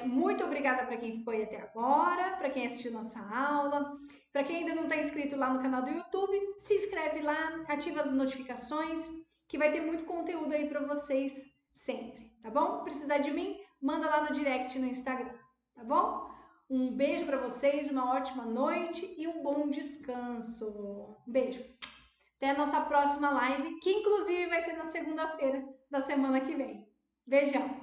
Muito obrigada para quem ficou aí até agora, para quem assistiu nossa aula. Para quem ainda não está inscrito lá no canal do YouTube, se inscreve lá, ativa as notificações, que vai ter muito conteúdo aí para vocês sempre, tá bom? Precisar de mim? manda lá no direct no Instagram, tá bom? Um beijo para vocês, uma ótima noite e um bom descanso. Um beijo. Até a nossa próxima live, que inclusive vai ser na segunda-feira da semana que vem. Beijão!